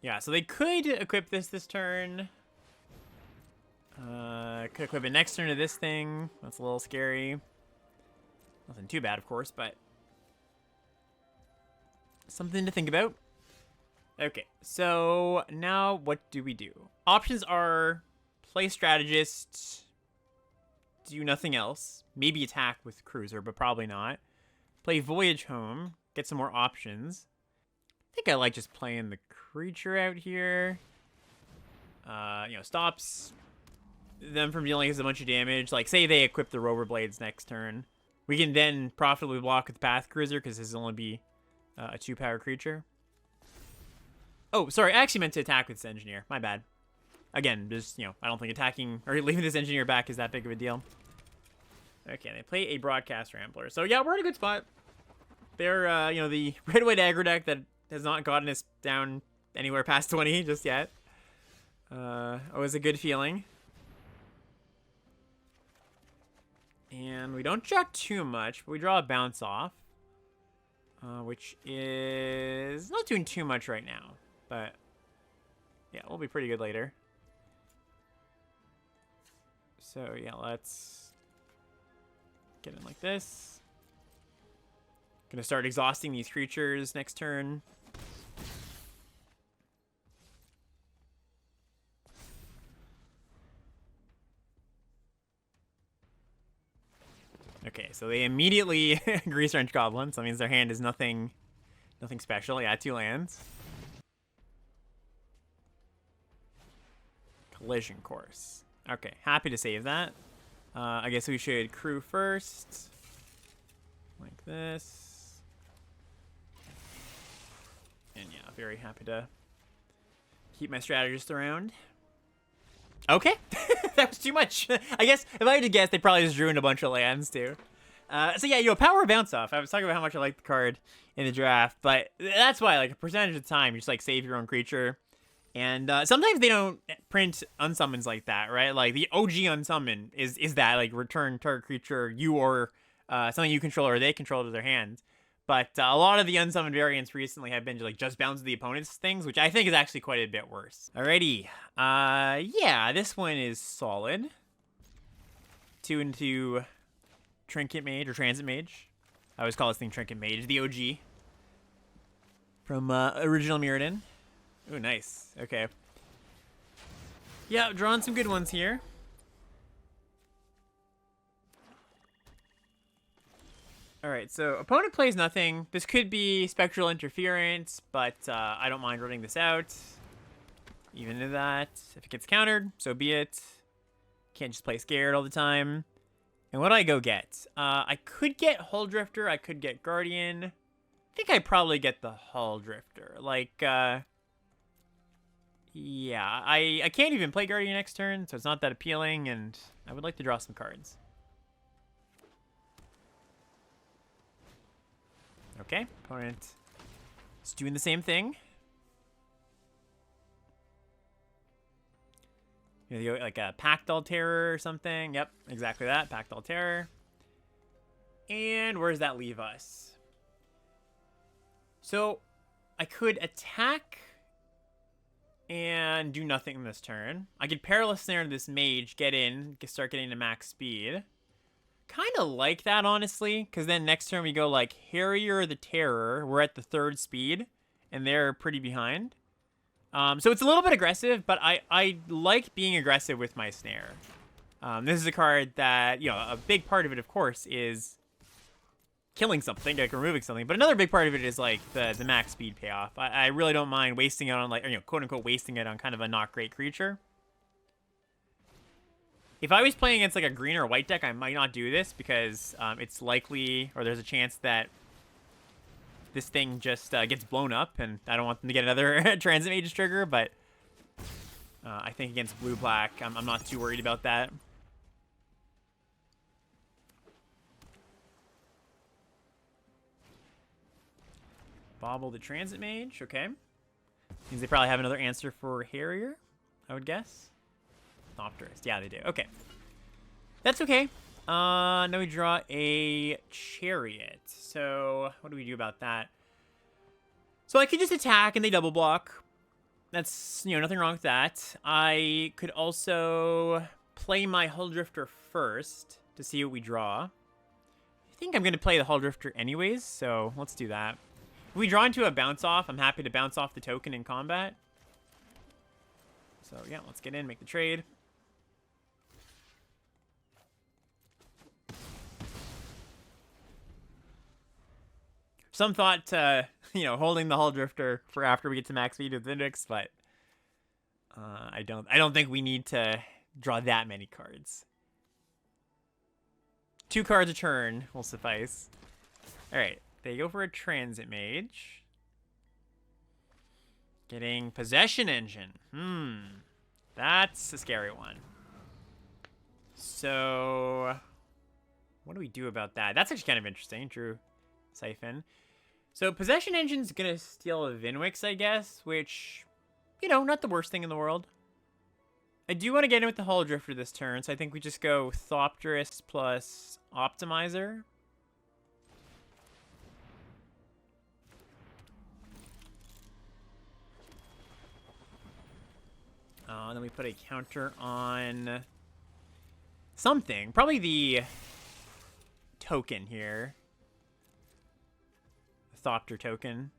Yeah, so they could equip this turn. Could equip it next turn to this thing. That's a little scary. Nothing too bad, of course, but something to think about. Okay, so now what do we do? Options are play Strategist, do nothing else. Maybe attack with Cruiser, but probably not. Play Voyage Home, get some more options. I think I like just playing the creature out here. You know, stops them from dealing us a bunch of damage. Like, say they equip the Rover Blades next turn. We can then profitably block with Path Cruiser because this will only be a 2-power creature. Oh, sorry. I actually meant to attack with this Engineer. My bad. Again, just, you know, I don't think attacking or leaving this Engineer back is that big of a deal. Okay, they play a Broadcast Rambler. So, yeah, we're in a good spot. They're, you know, the red-white aggro deck that has not gotten us down anywhere past 20 just yet. Always a good feeling. And we don't draw too much, but we draw a Bounce Off. Which is not doing too much right now. But, yeah, we'll be pretty good later. So, yeah, let's get in like this. Gonna start exhausting these creatures next turn. Okay, so they immediately Grease Wrench Goblin, so that means their hand is nothing special. Yeah, 2 lands. Collision Course. Okay, happy to save that. I guess we should crew first. Like this. And yeah, very happy to keep my strategist around. Okay, that was too much. I guess if I had to guess, they probably just drew in a bunch of lands too. So yeah, you know, Power Bounce Off. I was talking about how much I like the card in the draft, but that's why, like, a percentage of the time, you just like save your own creature. And sometimes they don't print unsummons like that, right? Like the OG unsummon is that, like, return target creature you or something you control or they control to their hand. But a lot of the unsummoned variants recently have been just bounce the opponent's things, which I think is actually quite a bit worse. Alrighty. Yeah, this one is solid. 2 into Trinket Mage or Transit Mage. I always call this thing Trinket Mage, the OG. From original Mirrodin. Ooh, nice. Okay. Yeah, drawing some good ones here. Alright, so opponent plays nothing. This could be Spectral Interference, but I don't mind running this out. Even to that. If it gets countered, so be it. Can't just play scared all the time. And what do I go get? I could get Hull Drifter. I could get Guardian. I think I'd probably get the Hull Drifter. Like, Yeah, I can't even play Guardian next turn, so it's not that appealing, and I would like to draw some cards. Okay, opponent is doing the same thing. You know, like a Pactol Terror or something. Yep, exactly that, Pactol Terror. And where does that leave us? So, I could attack and do nothing this turn. I could Perilous Snare this mage, get in, start getting to max speed. Kind of like that, honestly, because then next turn we go like Harrier the Terror. We're at the 3rd speed, and they're pretty behind. So it's a little bit aggressive, but I like being aggressive with my Snare. This is a card that, you know, a big part of it, of course, is killing something, like removing something. But another big part of it is like the max speed payoff. I really don't mind wasting it on like, or, you know, quote unquote wasting it on kind of a not great creature. If I was playing against like a green or white deck, I might not do this because it's likely, or there's a chance that this thing just gets blown up, and I don't want them to get another Transit Mage trigger. But I think against blue-black, I'm not too worried about that. Bobble the Transit Mage, okay. Means they probably have another answer for Harrier, I would guess. Aetherdrift, yeah, they do. Okay. That's okay. Now we draw a Chariot. So, what do we do about that? So I could just attack and they double block. That's, you know, nothing wrong with that. I could also play my Hull Drifter first to see what we draw. I think I'm going to play the Hull Drifter anyways, so let's do that. If we draw into a bounce off, I'm happy to bounce off the token in combat. So yeah, let's get in, make the trade. Some thought, you know, holding the Hull Drifter for after we get to max speed with Index, but I don't think we need to draw that many cards. 2 cards a turn will suffice. All right, they go for a Transit Mage. Getting Possession Engine. That's a scary one. So, what do we do about that? That's actually kind of interesting. Drew Siphon. So, Possession Engine's gonna steal a Vinwix, I guess, which, you know, not the worst thing in the world. I do want to get in with the Hull Drifter this turn, so I think we just go Thopterist plus Optimizer. Then we put a counter on something. Probably the token here. The Thopter token.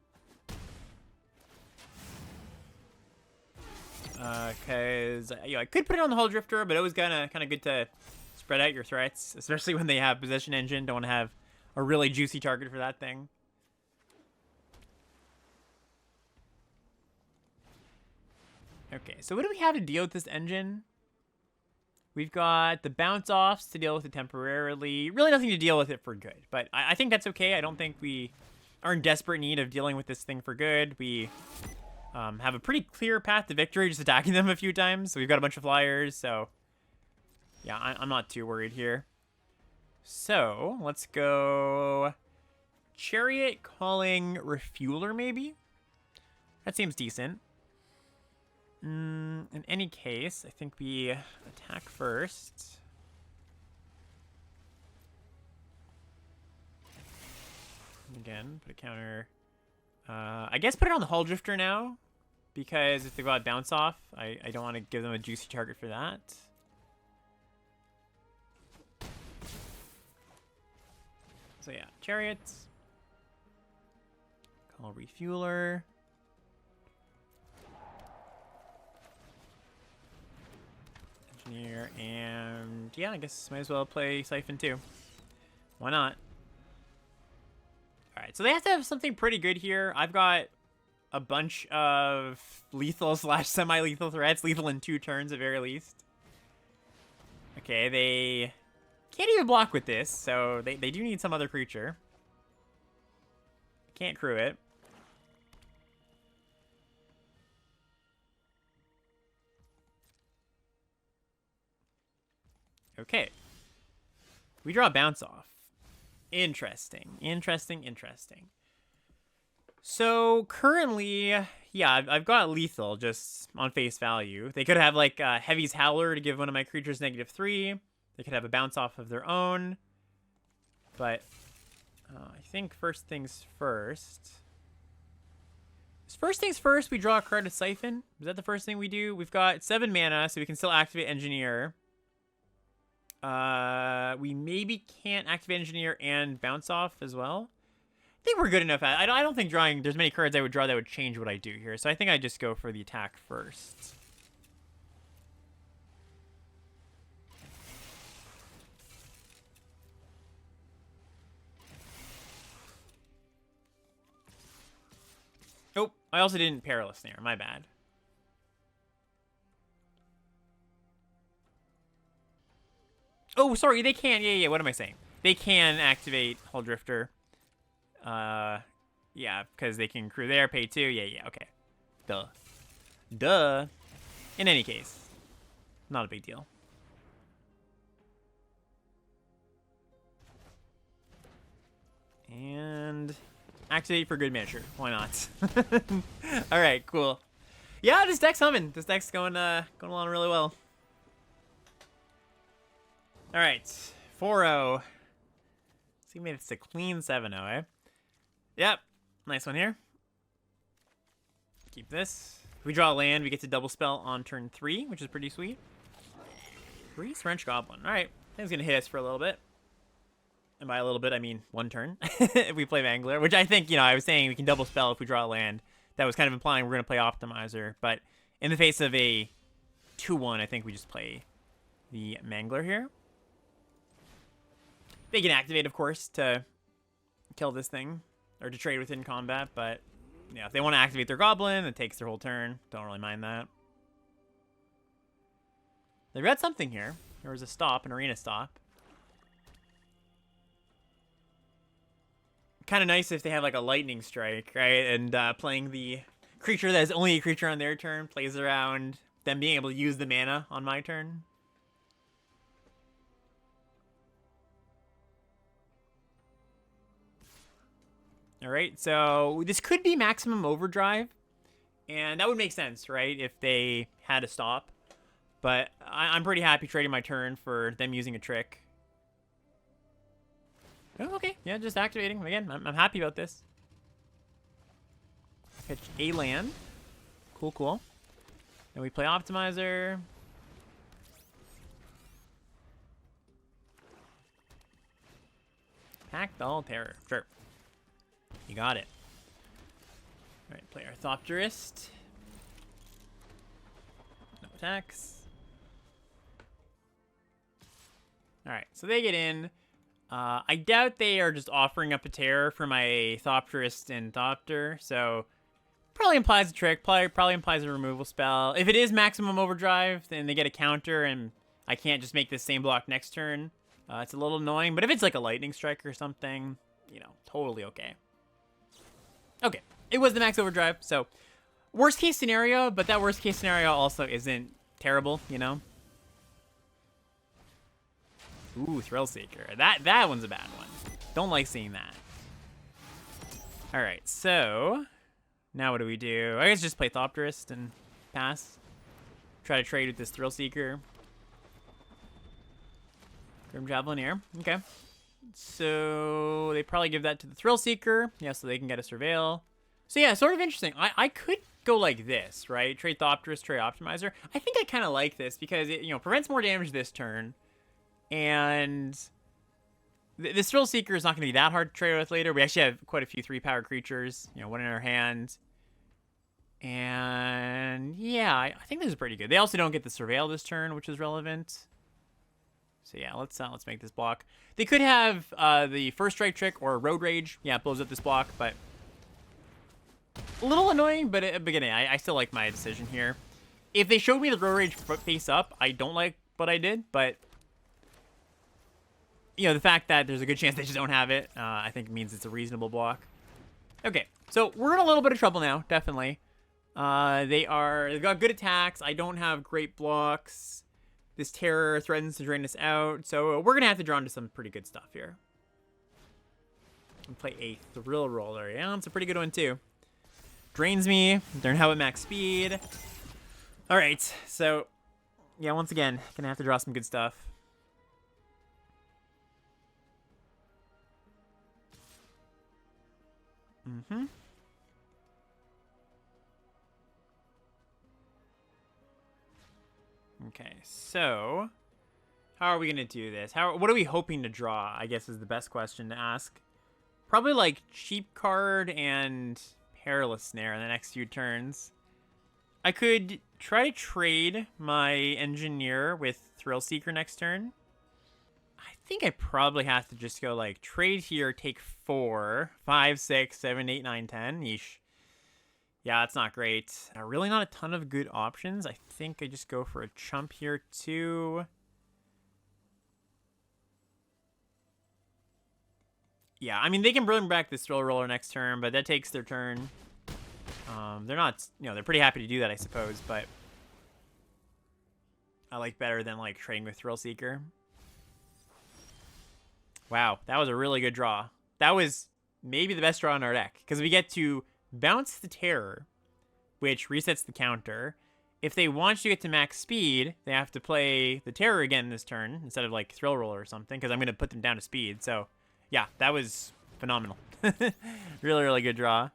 Because you know, I could put it on the Hull Drifter, but it was kind of good to spread out your threats, especially when they have Possession Engine. Don't want to have a really juicy target for that thing. Okay, so what do we have to deal with this engine? We've got the bounce offs to deal with it temporarily. Really nothing to deal with it for good, but I think that's okay. I don't think we are in desperate need of dealing with this thing for good. We have a pretty clear path to victory, just attacking them a few times. So we've got a bunch of flyers, so yeah, I'm not too worried here. So let's go Chariot calling Refueler, maybe? That seems decent. In any case, I think we attack first. Again, put a counter. I guess put it on the Hull Drifter now, because if they go out bounce off, I don't want to give them a juicy target for that. So yeah, Chariots. Call Refueler. Engineer, and yeah, I guess might as well play Siphon too. Why not? Alright, so they have to have something pretty good here. I've got a bunch of lethal / semi-lethal threats. Lethal in 2 turns at very least. Okay, they can't even block with this, so they do need some other creature. Can't crew it. Okay. We draw a bounce off. Interesting. So currently, yeah, I've got lethal just on face value. They could have like Heavy's Howler to give one of my creatures -3. They could have a bounce off of their own. But I think first things first. First things first, we draw a card to Siphon. Is that the first thing we do? We've got 7 mana, so we can still activate Engineer. We maybe can't activate Engineer and bounce off as well. I think we're good enough at it. I don't think drawing, there's many cards I would draw that would change what I do here. So I think I just go for the attack first. Oh, I also didn't Perilous Snare. My bad. Oh, sorry, they can. Yeah, what am I saying? They can activate Hull Drifter. Yeah, because they can crew there, pay 2. Yeah, okay. Duh. In any case, not a big deal. And activate for good measure. Why not? All right, cool. Yeah, this deck's humming. This deck's going along really well. All right, 4-0. So you made it to clean 7-0, eh? Yep, nice one here. Keep this. If we draw a land, we get to double spell on turn 3, which is pretty sweet. Grease Wrench Goblin. All right, I think it's gonna hit us for a little bit. And by a little bit, I mean 1 turn. If we play Mangler, which I think, I was saying we can double spell if we draw a land. That was kind of implying we're gonna play Optimizer, but in the face of a 2-1, I think we just play the Mangler here. They can activate, of course, to kill this thing or to trade within combat, but yeah, if they want to activate their goblin, it takes their whole turn. Don't really mind that. They read something here. There was a stop, an arena stop. Kind of nice if they have like a lightning strike, right? And playing the creature that is only a creature on their turn plays around them being able to use the mana on my turn. All right, so this could be Maximum Overdrive, and that would make sense, right, if they had a stop. But I'm pretty happy trading my turn for them using a trick. Oh, okay, yeah, just activating. Again, I'm happy about this. Pitch a land. Cool. Then we play Optimizer. Pack the All Terror, sure. You got it. All right, play our Aetherdrift. No attacks. All right, so they get in. I doubt they are just offering up a terror for my Aetherdrift and Thopter, so probably implies a trick. Probably implies a removal spell. If it is Maximum Overdrive, then they get a counter, and I can't just make this same block next turn. It's a little annoying, but if it's like a Lightning Strike or something, totally okay. Okay, it was the Max Overdrive, so worst case scenario, but that worst case scenario also isn't terrible, Ooh, Thrillseeker. That one's a bad one. Don't like seeing that. All right, so now what do we do? I guess just play Thopterist and pass. Try to trade with this Thrillseeker. Grim Javelineer. Okay. So they probably give that to the Thrillseeker. Yeah, so they can get a Surveil. So yeah, sort of interesting. I could go like this, right? Trade Thopterist, trade Optimizer. I think I kind of like this because it, prevents more damage this turn. And this Thrillseeker is not going to be that hard to trade with later. We actually have quite a few 3-power creatures, one in our hand. And yeah, I think this is pretty good. They also don't get the Surveil this turn, which is relevant. So yeah, let's make this block. They could have the First Strike Trick or Road Rage. Yeah, it blows up this block, but a little annoying. But at the beginning, I still like my decision here. If they showed me the Road Rage face up, I don't like what I did, but the fact that there's a good chance they just don't have it, I think means it's a reasonable block. Okay, so we're in a little bit of trouble now, definitely. They've got good attacks. I don't have great blocks. This terror threatens to drain us out, so we're gonna have to draw into some pretty good stuff here. And play a Thrill Roller. Yeah, it's a pretty good one too. Drains me. Learn how at max speed. All right, so yeah, once again, gonna have to draw some good stuff. Mm-hmm. Okay, so how are we gonna do this? What are we hoping to draw, I guess is the best question to ask. Probably like Cheap Card and Perilous Snare in the next few turns. I could try to trade my Engineer with Thrill Seeker next turn. I think I probably have to just go like trade here, take 4, 5, 6, 7, 8, 9, 10. Yeesh. Yeah, that's not great. Really not a ton of good options. I think I just go for a chump here too. Yeah, I mean, they can bring back this Thrill Roller next turn, but that takes their turn. They're not, they're pretty happy to do that, I suppose, but I like better than, like, trading with Thrill Seeker. Wow, that was a really good draw. That was maybe the best draw in our deck, because we get to bounce the Terror, which resets the counter. If they want you to get to max speed, they have to play the Terror again this turn, instead of, like, Thrill Roller or something, because I'm going to put them down to speed, so yeah, that was phenomenal. Really, really good draw.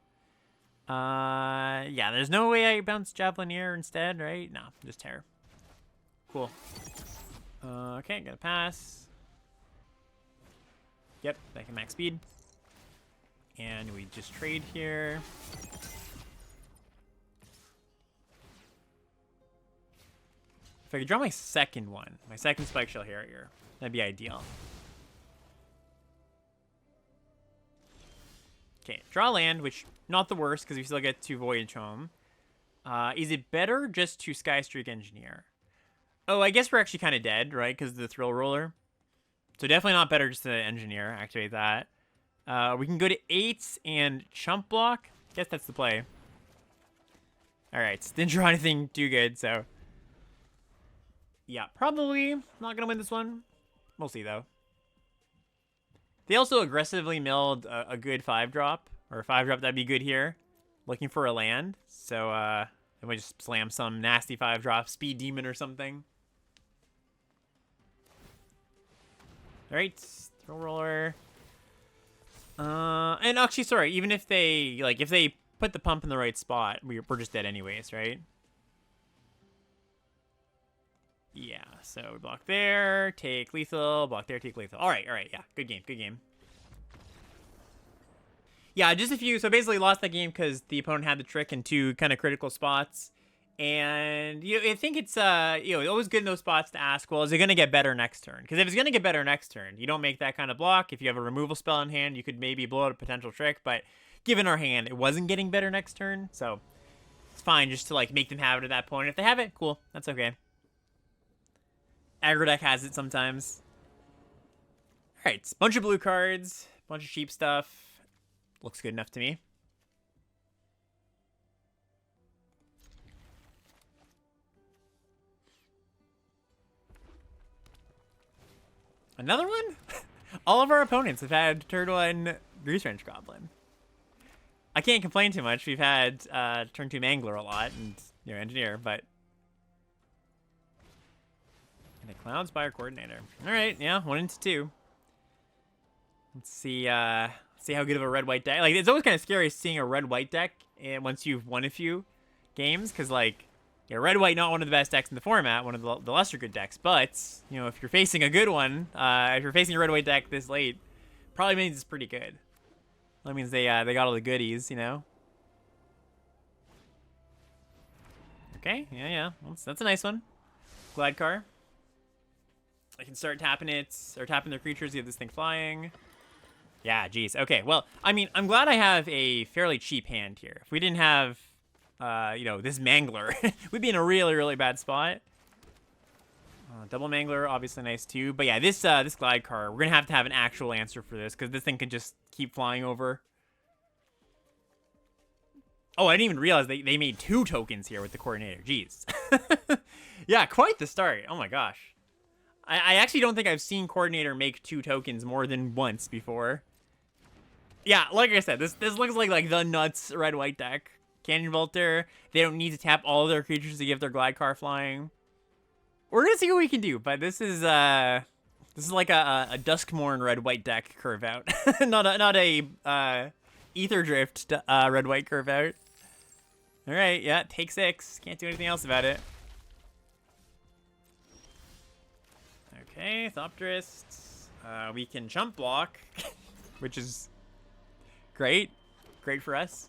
Yeah, there's no way I bounce Javelineer instead, right? No, just Terror. Cool. Okay, gotta pass. Yep, back at max speed. And we just trade here. If I could draw my second one, my second Spike Shell Harrier, that'd be ideal. Okay, draw land, which not the worst because we still get to Voyage Home. Is it better just to Sky Streak Engineer? Oh, I guess we're actually kind of dead, right? Because of the Thrill Roller. So definitely not better just to Engineer. Activate that. We can go to 8 and Chump Block. Guess that's the play. All right, didn't draw anything too good, so yeah, probably not gonna win this one. We'll see though. They also aggressively milled a good 5-drop, or a 5-drop that'd be good here, looking for a land. So I might just slam some nasty 5-drop, Speed Demon or something. All right, Thrill Roller. And actually, sorry, even if they if they put the pump in the right spot, we're just dead anyways, right? Yeah, so we block there, take lethal, block there, take lethal. All right, yeah, good game, good game. Yeah, just a few. So basically lost that game because the opponent had the trick in 2 kind of critical spots. And, I think it's, always good in those spots to ask, well, is it going to get better next turn? Because if it's going to get better next turn, you don't make that kind of block. If you have a removal spell in hand, you could maybe blow out a potential trick. But given our hand, it wasn't getting better next turn. So it's fine just to, make them have it at that point. If they have it, cool. That's okay. Aggro deck has it sometimes. All right, bunch of blue cards, bunch of cheap stuff. Looks good enough to me. Another one? All of our opponents have had turn 1 Grease Wrench Goblin. I can't complain too much. We've had turn 2 Mangler a lot and Engineer, but and a Cloud Spire Coordinator. All right, yeah, 1 into 2. Let's see how good of a red-white deck. It's always kind of scary seeing a red-white deck once you've won a few games, because red-white not one of the best decks in the format, one of the lesser good decks. But if you're facing a good one, if you're facing a red-white deck this late, probably means it's pretty good. That means they got all the goodies, Okay, yeah, that's a nice one. Glide car. I can start tapping it, or tapping their creatures. You have this thing flying. Yeah, geez. Okay, well, I mean, I'm glad I have a fairly cheap hand here. If we didn't have, this Mangler, we'd be in a really, really bad spot. Double Mangler, obviously nice too. But yeah, this Glide car, we're going to have an actual answer for this, because this thing can just keep flying over. Oh, I didn't even realize they made 2 tokens here with the Coordinator. Jeez. Yeah, quite the start. Oh my gosh. I actually don't think I've seen Coordinator make 2 tokens more than once before. Yeah, like I said, this looks like the nuts red-white deck. Canyon Bolter, they don't need to tap all of their creatures to give their Glide car flying. We're gonna see what we can do, but this is like a Duskmorn red-white deck curve out. not a Aetherdrift red-white curve out. Alright, yeah, take 6. Can't do anything else about it. Okay, Thopterist. We can jump block, which is great. Great for us.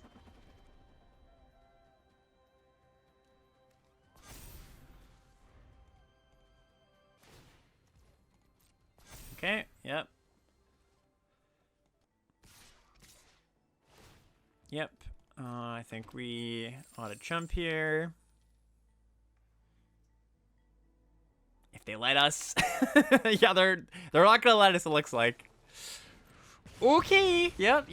Okay, yep. Yep. I think we ought to jump here. If they let us. Yeah, they're not gonna let us, it looks like. Okay. Yep.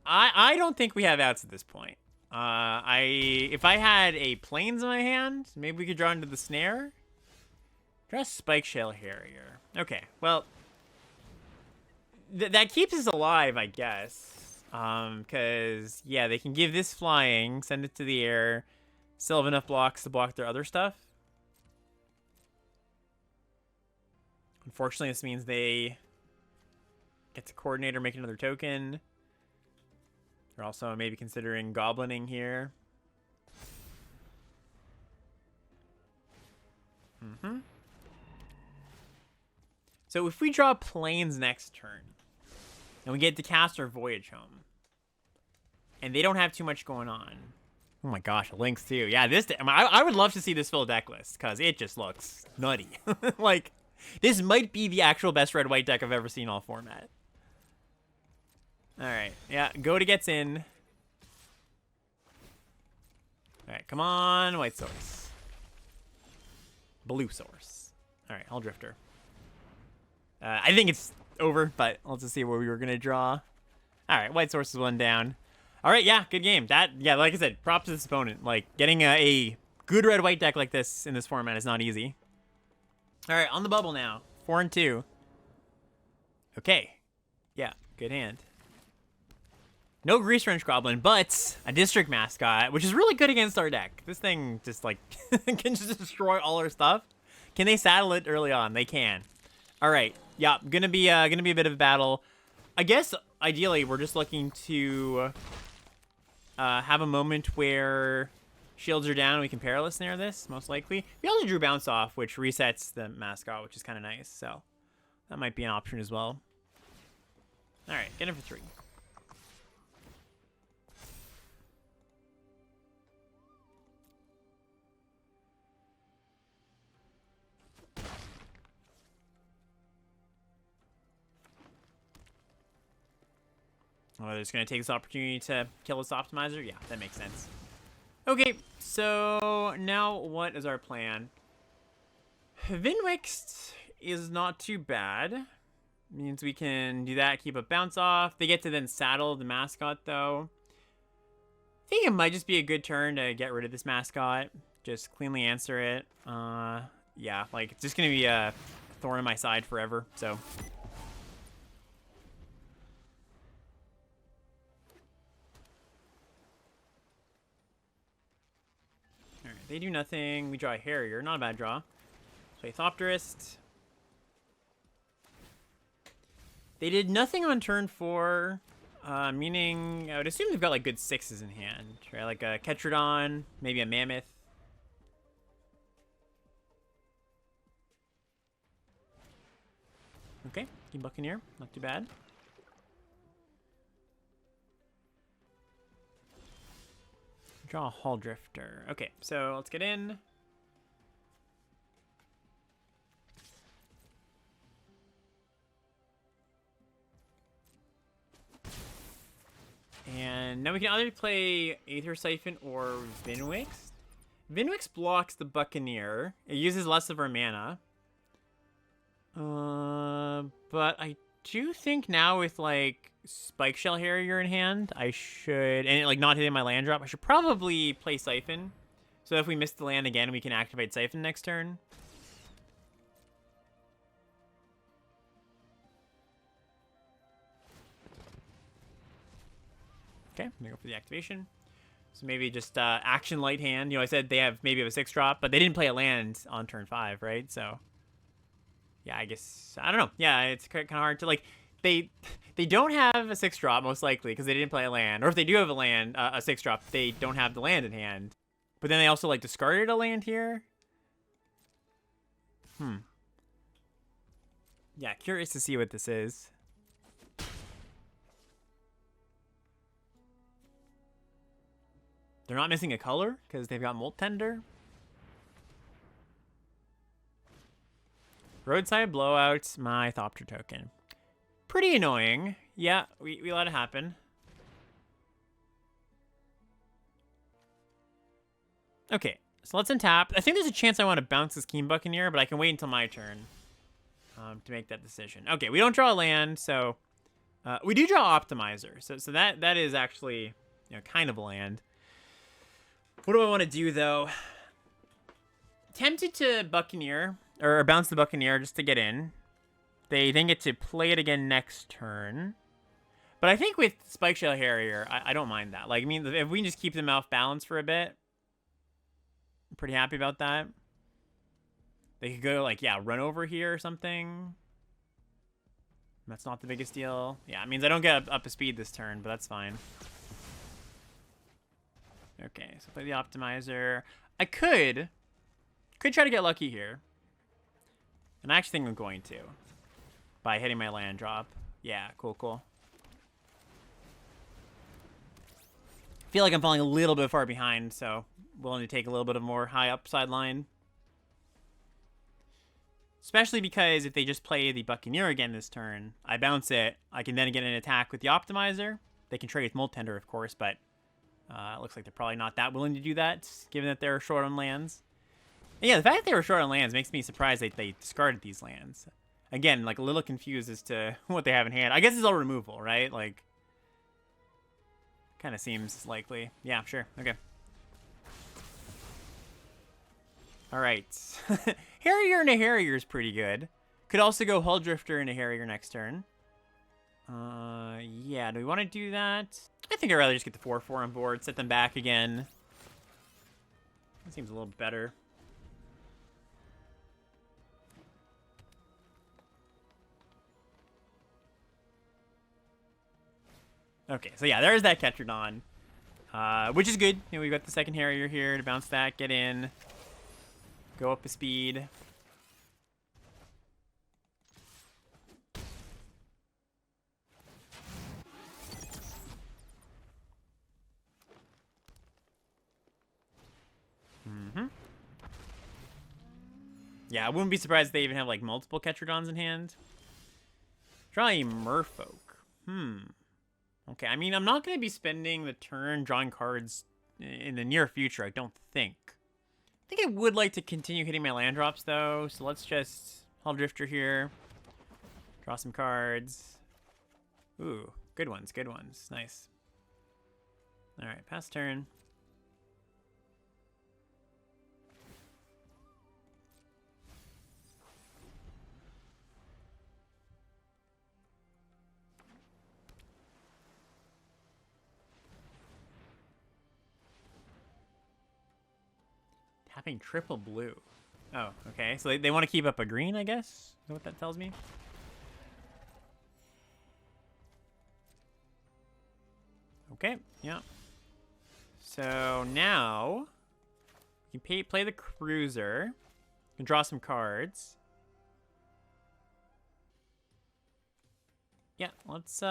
I don't think we have outs at this point. If I had a plains in my hand, maybe we could draw into the snare. Draw Spike Shell Harrier. Okay, well, that keeps us alive, I guess. Because, yeah, they can give this flying, send it to the air, still have enough blocks to block their other stuff. Unfortunately, this means they get to Coordinator, make another token. They're also maybe considering goblining here. So if we draw Plains next turn, and we get to cast our Voyage Home, and they don't have too much going on. Oh my gosh, Lynx too. Yeah, I would love to see this full deck list, because it just looks nutty. Like, this might be the actual best red-white deck I've ever seen all format. Alright, yeah, Goda gets in. Alright, come on, white source. Blue source. Alright, Hell Drifter. I think it's over, but let's just see what we were going to draw. Alright, white source is 1 down. Alright, yeah, good game. Yeah, like I said, props to this opponent. Like, getting a good red-white deck like this in this format is not easy. Alright, on the bubble now. 4 and 2. Okay. Yeah, good hand. No Grease Wrench Goblin, but a District Mascot, which is really good against our deck. This thing just, like, can just destroy all our stuff. Can they saddle it early on? They can. Alright, yeah, gonna be a bit of a battle. I guess, ideally, we're just looking to have a moment where shields are down and we can Perilous Snare this, most likely. We also drew Bounce Off, which resets the mascot, which is kind of nice, so that might be an option as well. Alright, get him for 3. Oh, they're just going to take this opportunity to kill this Optimizer? Yeah, that makes sense. Okay, so now what is our plan? Vinwixt is not too bad. Means we can do that, keep a Bounce Off. They get to then saddle the mascot, though. I think it might just be a good turn to get rid of this mascot. Just cleanly answer it. Yeah, like, it's just going to be a thorn in my side forever, so... They do nothing. We draw a Harrier. Not a bad draw. Play Thopterist. They did nothing on turn 4, meaning I would assume they've got like good 6s in hand, right? Like a Ketrodon, maybe a Mammoth. Okay, King Buccaneer. Not too bad. Draw a Hall Drifter. Okay, so let's get in. And now we can either play Aether Siphon or Vinwixt. Vinwixt blocks the Buccaneer. It uses less of our mana. But I do think now with like Spike Shell Harrier in hand, I should, and like not hitting my land drop, I should probably play Siphon. So if we miss the land again, we can activate Siphon next turn. Okay, I'm gonna go for the activation. So maybe just action light hand. You know, I said they have maybe a 6-drop, but they didn't play a land on turn 5, right? So yeah, I guess I don't know. Yeah, it's kind of hard to like. They don't have a 6-drop most likely because they didn't play a land, or if they do have a land, a 6-drop, they don't have the land in hand. But then they also like discarded a land here. Yeah, curious to see what this is. They're not missing a color because they've got Molt Tender. Roadside Blowout, my Thopter token. Pretty annoying. Yeah, we let it happen. Okay, so let's untap. I think there's a chance I want to bounce this Keen Buccaneer, but I can wait until my turn to make that decision. Okay, we don't draw a land, so we do draw Optimizer. So that is actually, you know, kind of a land. What do I want to do though? Tempted to Buccaneer or bounce the Buccaneer just to get in. They then get to play it again next turn. But I think with Spikeshell Harrier, I don't mind that. Like, I mean, if we can just keep them off balance for a bit, I'm pretty happy about that. They could go, like, yeah, run over here or something. That's not the biggest deal. Yeah, it means I don't get up to speed this turn, but that's fine. Okay, so play the Optimizer. I could try to get lucky here. And I actually think I'm going to. By hitting my land drop. Yeah, cool. Feel like I'm falling a little bit far behind, so willing to take a little bit of more high upside line. Especially because if they just play the Buccaneer again this turn, I bounce it, I can then get an attack with the Optimizer. They can trade with Molt Tender, of course, but it looks like they're probably not that willing to do that, given that they're short on lands. And yeah, the fact that they were short on lands makes me surprised that they discarded these lands. Again, like a little confused as to what they have in hand. I guess it's all removal, right? Like, kind of seems likely. Yeah, sure. Okay. All right. Harrier into Harrier is pretty good. Could also go Hull Drifter into Harrier next turn. Yeah, do we want to do that? I think I'd rather just get the 4/4 on board, set them back again. That seems a little better. Okay, so yeah, there's that Ketrodon, which is good. You know, we've got the second Harrier here to bounce that, get in, go up a speed. Yeah, I wouldn't be surprised if they even have like multiple Ketrodons in hand. Draw a Merfolk. Okay, I mean, I'm not going to be spending the turn drawing cards in the near future, I don't think. I think I would like to continue hitting my land drops, though, so let's just Hull Drifter here. Draw some cards. Ooh, good ones, good ones. Nice. All right, pass turn. Tapping triple blue. Oh, okay. So they want to keep up a green, I guess? Is that what that tells me? Okay, yeah. So now, you can play the Cruiser. You can draw some cards. Yeah, let's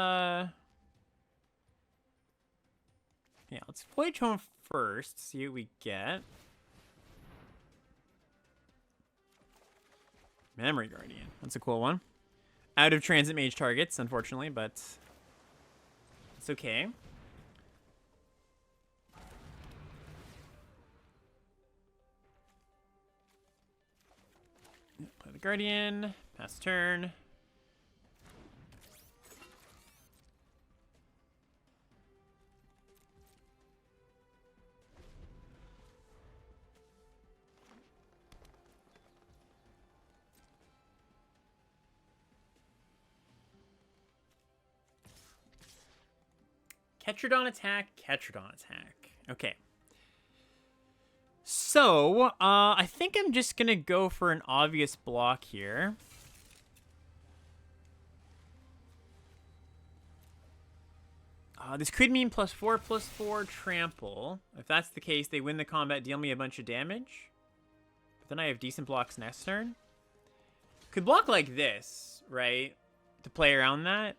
Voyage Home first, see what we get. Memory Guardian. That's a cool one. Out of Transit Mage targets, unfortunately, but it's okay. Play the Guardian. Pass turn. Ketrodon attack, Ketrodon attack. Okay. So, I think I'm just gonna go for an obvious block here. This could mean +4/+4 trample. If that's the case, they win the combat, deal me a bunch of damage. But then I have decent blocks next turn. Could block like this, right? To play around that.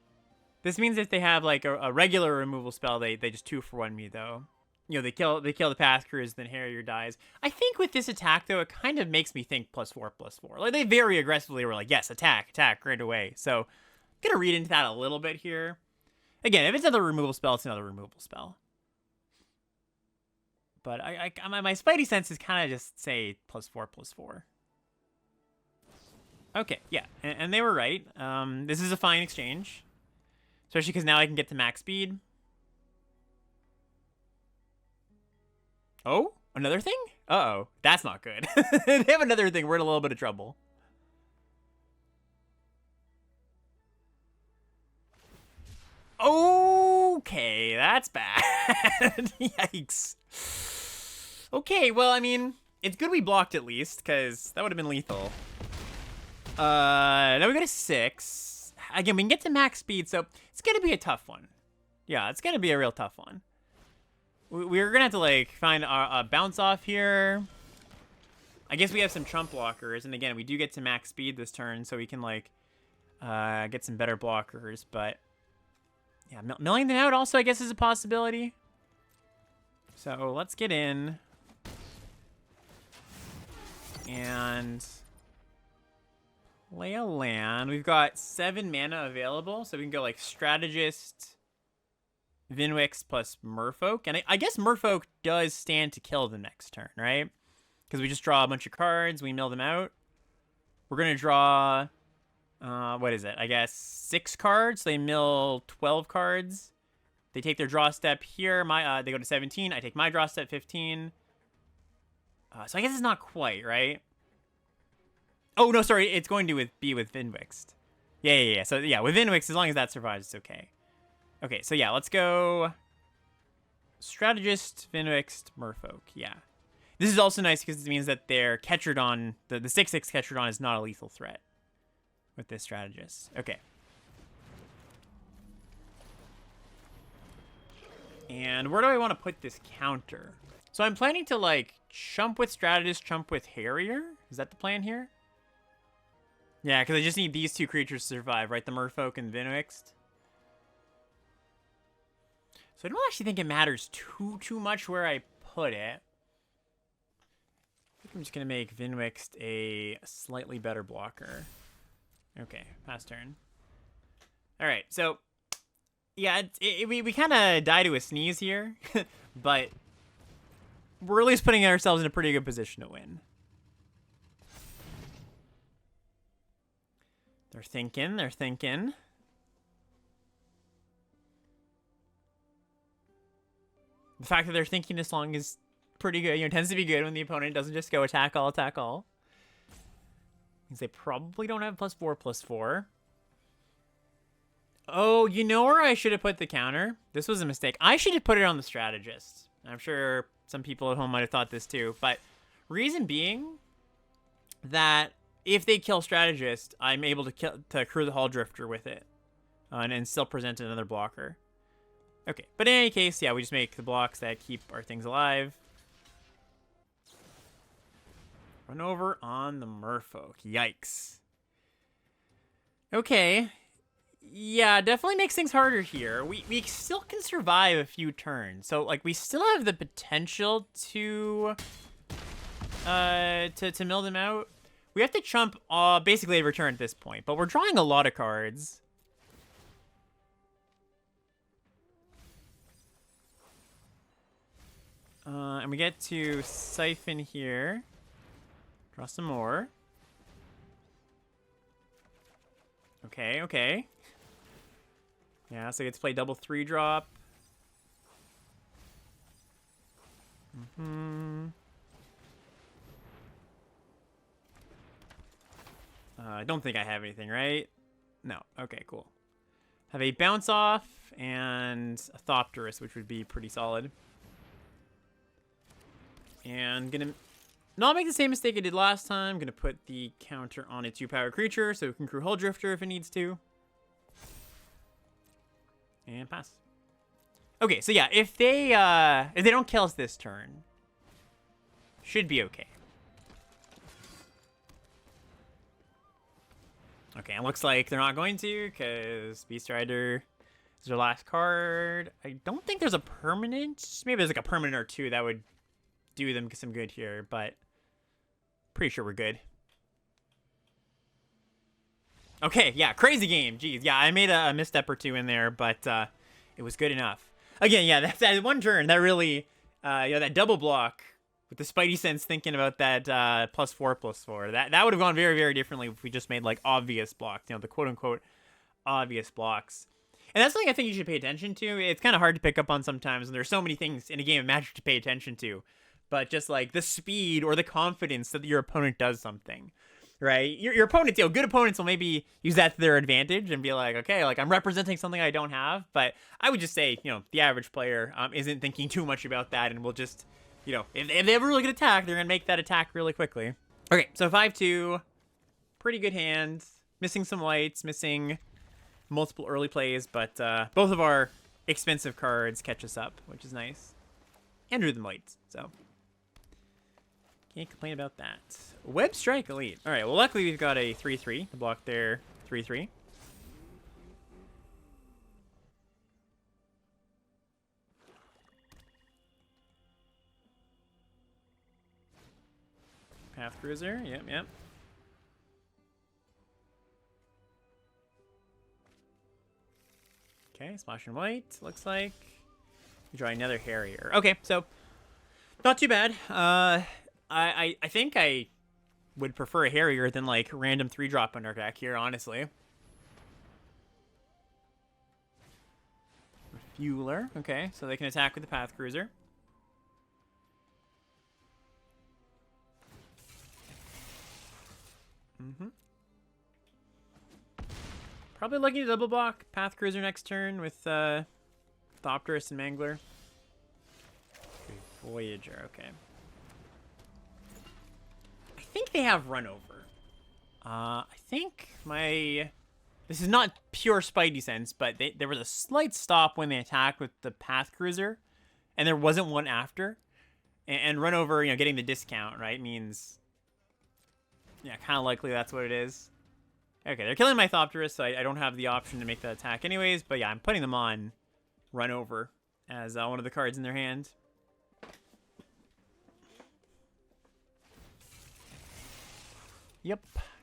This means if they have like a regular removal spell, they just 2-for-1 me though. You know, they kill the path cruise, then Harrier dies. I think with this attack though, it kind of makes me think +4/+4. Like they very aggressively were like, yes, attack right away. So I'm gonna read into that a little bit here. Again, if it's another removal spell, it's another removal spell. But my spidey senses kind of just say +4/+4. Okay, yeah, and they were right. This is a fine exchange. Especially because now I can get to max speed. Oh, another thing? Uh-oh, that's not good. They have another thing, we're in a little bit of trouble. Okay, that's bad. Yikes. Okay, well, I mean, it's good we blocked at least, because that would have been lethal. Now we go to 6. Again, we can get to max speed, so it's going to be a tough one. Yeah, it's going to be a real tough one. We're going to have to, like, find a bounce off here. I guess we have some trump blockers, and again, we do get to max speed this turn, so we can, like, get some better blockers, but... yeah, milling them out also, I guess, is a possibility. So let's get in. And play a land. We've got 7 mana available, so we can go like Strategist, Vinwix plus Merfolk. And I guess Merfolk does stand to kill the next turn, right? Because we just draw a bunch of cards, we mill them out. We're going to draw... what is it? I guess 6 cards. They mill 12 cards. They take their draw step here. They go to 17. I take my draw step 15. So I guess it's not quite, right? Oh, no, sorry. It's going to be with Vinwix. Yeah. So, yeah, with Vinwix, as long as that survives, it's okay. Okay, so, yeah, let's go Strategist, Vinwix, Merfolk. Yeah. This is also nice because it means that their Ketrodon, the 6/6 Ketrodon is not a lethal threat with this strategist. Okay. And where do I want to put this counter? So I'm planning to, like, chump with strategist, chump with Harrier. Is that the plan here? Yeah, because I just need these 2 creatures to survive, right? The Merfolk and Vinwix. So I don't actually think it matters too much where I put it. I think I'm just going to make Vinwix a slightly better blocker. Okay, pass turn. All right, so yeah, we kind of die to a sneeze here, but we're at least putting ourselves in a pretty good position to win. They're thinking. The fact that they're thinking this long is pretty good. You know, it tends to be good when the opponent doesn't just go attack all. Means they probably don't have +4/+4. Oh, you know where I should have put the counter? This was a mistake. I should have put it on the strategist. I'm sure some people at home might have thought this too. But reason being that if they kill strategist, I'm able to crew the Hall Drifter with it. And still present another blocker. Okay, but in any case, yeah, we just make the blocks that keep our things alive. Run over on the Merfolk. Yikes. Okay. Yeah, definitely makes things harder here. We still can survive a few turns. So, like, we still have the potential to mill them out. We have to chump basically every turn at this point, but we're drawing a lot of cards. And we get to siphon here. Draw some more. Okay. Yeah, so I get to play double 3-drop. I don't think I have anything, right? No. Okay, cool. Have a bounce off. and a Thopterus, which would be pretty solid. And gonna not make the same mistake I did last time. Gonna put the counter on a 2-power creature so it can crew Hull Drifter if it needs to. And pass. Okay, so yeah, if they don't kill us this turn, should be okay. Okay, it looks like they're not going to, because Beast Rider is their last card. I don't think there's a permanent. Maybe there's like a permanent or two that would do them some good here, but pretty sure we're good. Okay, yeah, crazy game. Jeez, yeah, I made a misstep or two in there, but it was good enough. Again, yeah, that's that one turn that really, that double block with the Spidey sense thinking about that +4/+4. That would have gone very, very differently if we just made like obvious blocks, the quote unquote obvious blocks. And that's something I think you should pay attention to. It's kind of hard to pick up on sometimes, and there's so many things in a game of Magic to pay attention to. But just like the speed or the confidence that your opponent does something. Right, your opponents, good opponents will maybe use that to their advantage and be like, okay, like I'm representing something I don't have. But I would just say, the average player isn't thinking too much about that, and will just, if they have a really good attack, they're gonna make that attack really quickly. Okay, so 5/2, pretty good hand. Missing some lights, missing multiple early plays, but both of our expensive cards catch us up, which is nice. And drew them lights, so. Can't complain about that. Web Strike Elite. All right, well, luckily we've got a 3/3 to block their 3/3. Path Cruiser, yep. Okay, splashing white, looks like. Draw another Harrier. Okay, so not too bad. I think I would prefer a Harrier than like random 3-drop on our deck here, honestly. Fueler, okay, so they can attack with the Path Cruiser. Probably looking to double block Path Cruiser next turn with Thopterus and Mangler. Voyager, okay. I think they have Run Over. I think this is not pure Spidey sense, but there was a slight stop when they attacked with the Path Cruiser, and there wasn't one after. And Run Over, getting the discount, right, means, yeah, kind of likely that's what it is. Okay, they're killing my Thopterus, so I don't have the option to make that attack anyways, but yeah, I'm putting them on Run Over as one of the cards in their hand. Yep,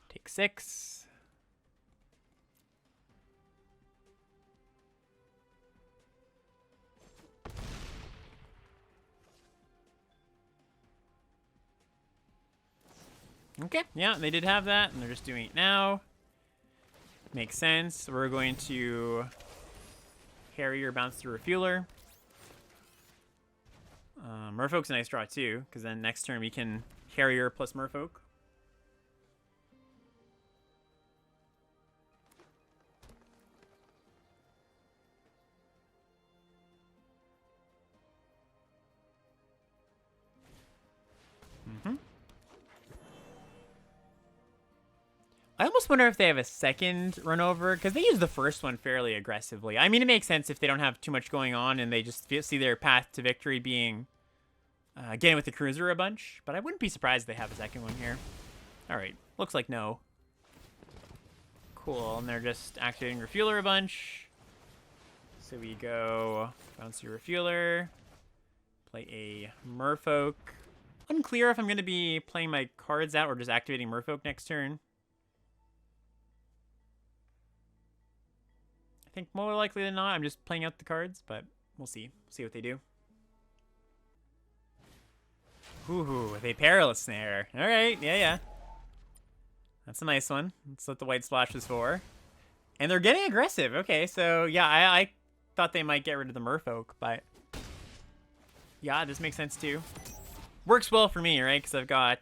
take 6. Okay, yeah, they did have that, and they're just doing it now. Makes sense. We're going to Harrier, bounce through Refueler. Merfolk's a nice draw too, because then next turn we can Harrier plus Merfolk. I almost wonder if they have a second Run Over, because they use the first one fairly aggressively. I mean, it makes sense if they don't have too much going on and they just see their path to victory being getting with the Cruiser a bunch. But I wouldn't be surprised if they have a second one here. All right, looks like no. Cool, and they're just activating Refueler a bunch. So we go bounce your Refueler, play a Merfolk. Unclear if I'm going to be playing my cards out or just activating Merfolk next turn. I think more likely than not, I'm just playing out the cards, but we'll see. See what they do. Ooh, with a Perilous Snare. All right, yeah. That's a nice one. That's what the white splash was for. And they're getting aggressive. Okay, so yeah, I thought they might get rid of the Merfolk, but yeah, this makes sense too. Works well for me, right? Because I've got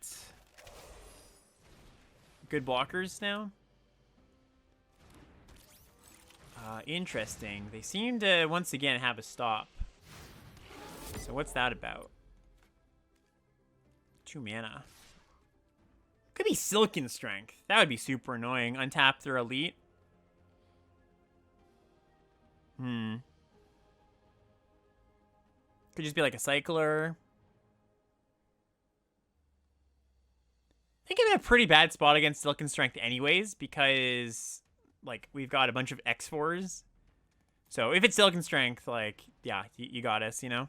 good blockers now. Interesting. They seem to, once again, have a stop. So what's that about? 2 mana. Could be Silken Strength. That would be super annoying. Untap their elite. Could just be like a cycler. I think I'm in a pretty bad spot against Silken Strength anyways, because, like, we've got a bunch of X4s. So if it's Silken Strength, like, yeah, you got us, you know?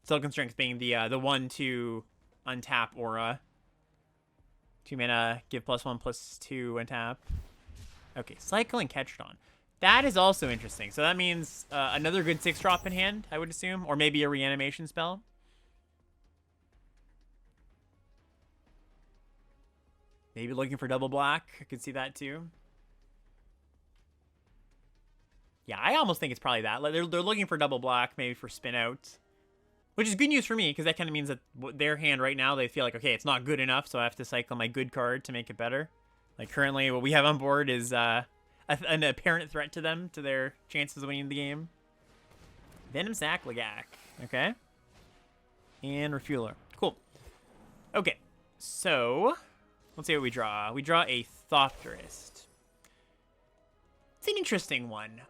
Silken Strength being the 1/2 untap aura. 2 mana, give +1/+2 untap. Okay, cycle and Ketron. That is also interesting. So that means another good 6-drop in hand, I would assume. Or maybe a reanimation spell. Maybe looking for double black. I could see that too. Yeah, I almost think it's probably that. They're looking for double black, maybe for spin out. Which is good news for me, because that kind of means that their hand right now, they feel like, okay, it's not good enough, so I have to cycle my good card to make it better. Like, currently, what we have on board is an apparent threat to them, to their chances of winning the game. Venom Sac, Lagak. Okay. And Refueler. Cool. Okay. So, let's see what we draw. We draw a Aetherdrift. It's an interesting one.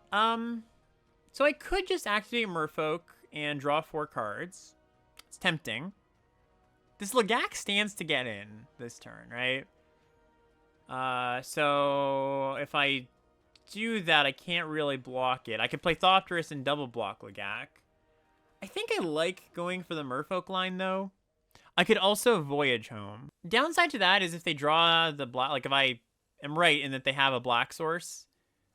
So I could just activate Merfolk and draw 4 cards. It's tempting. This Lagak stands to get in this turn, right? So if I do that, I can't really block it. I could play Thopterus and double block Lagak. I think I like going for the Merfolk line, though. I could also Voyage Home. Downside to that is if they draw the black, like if I am right in that they have a black source,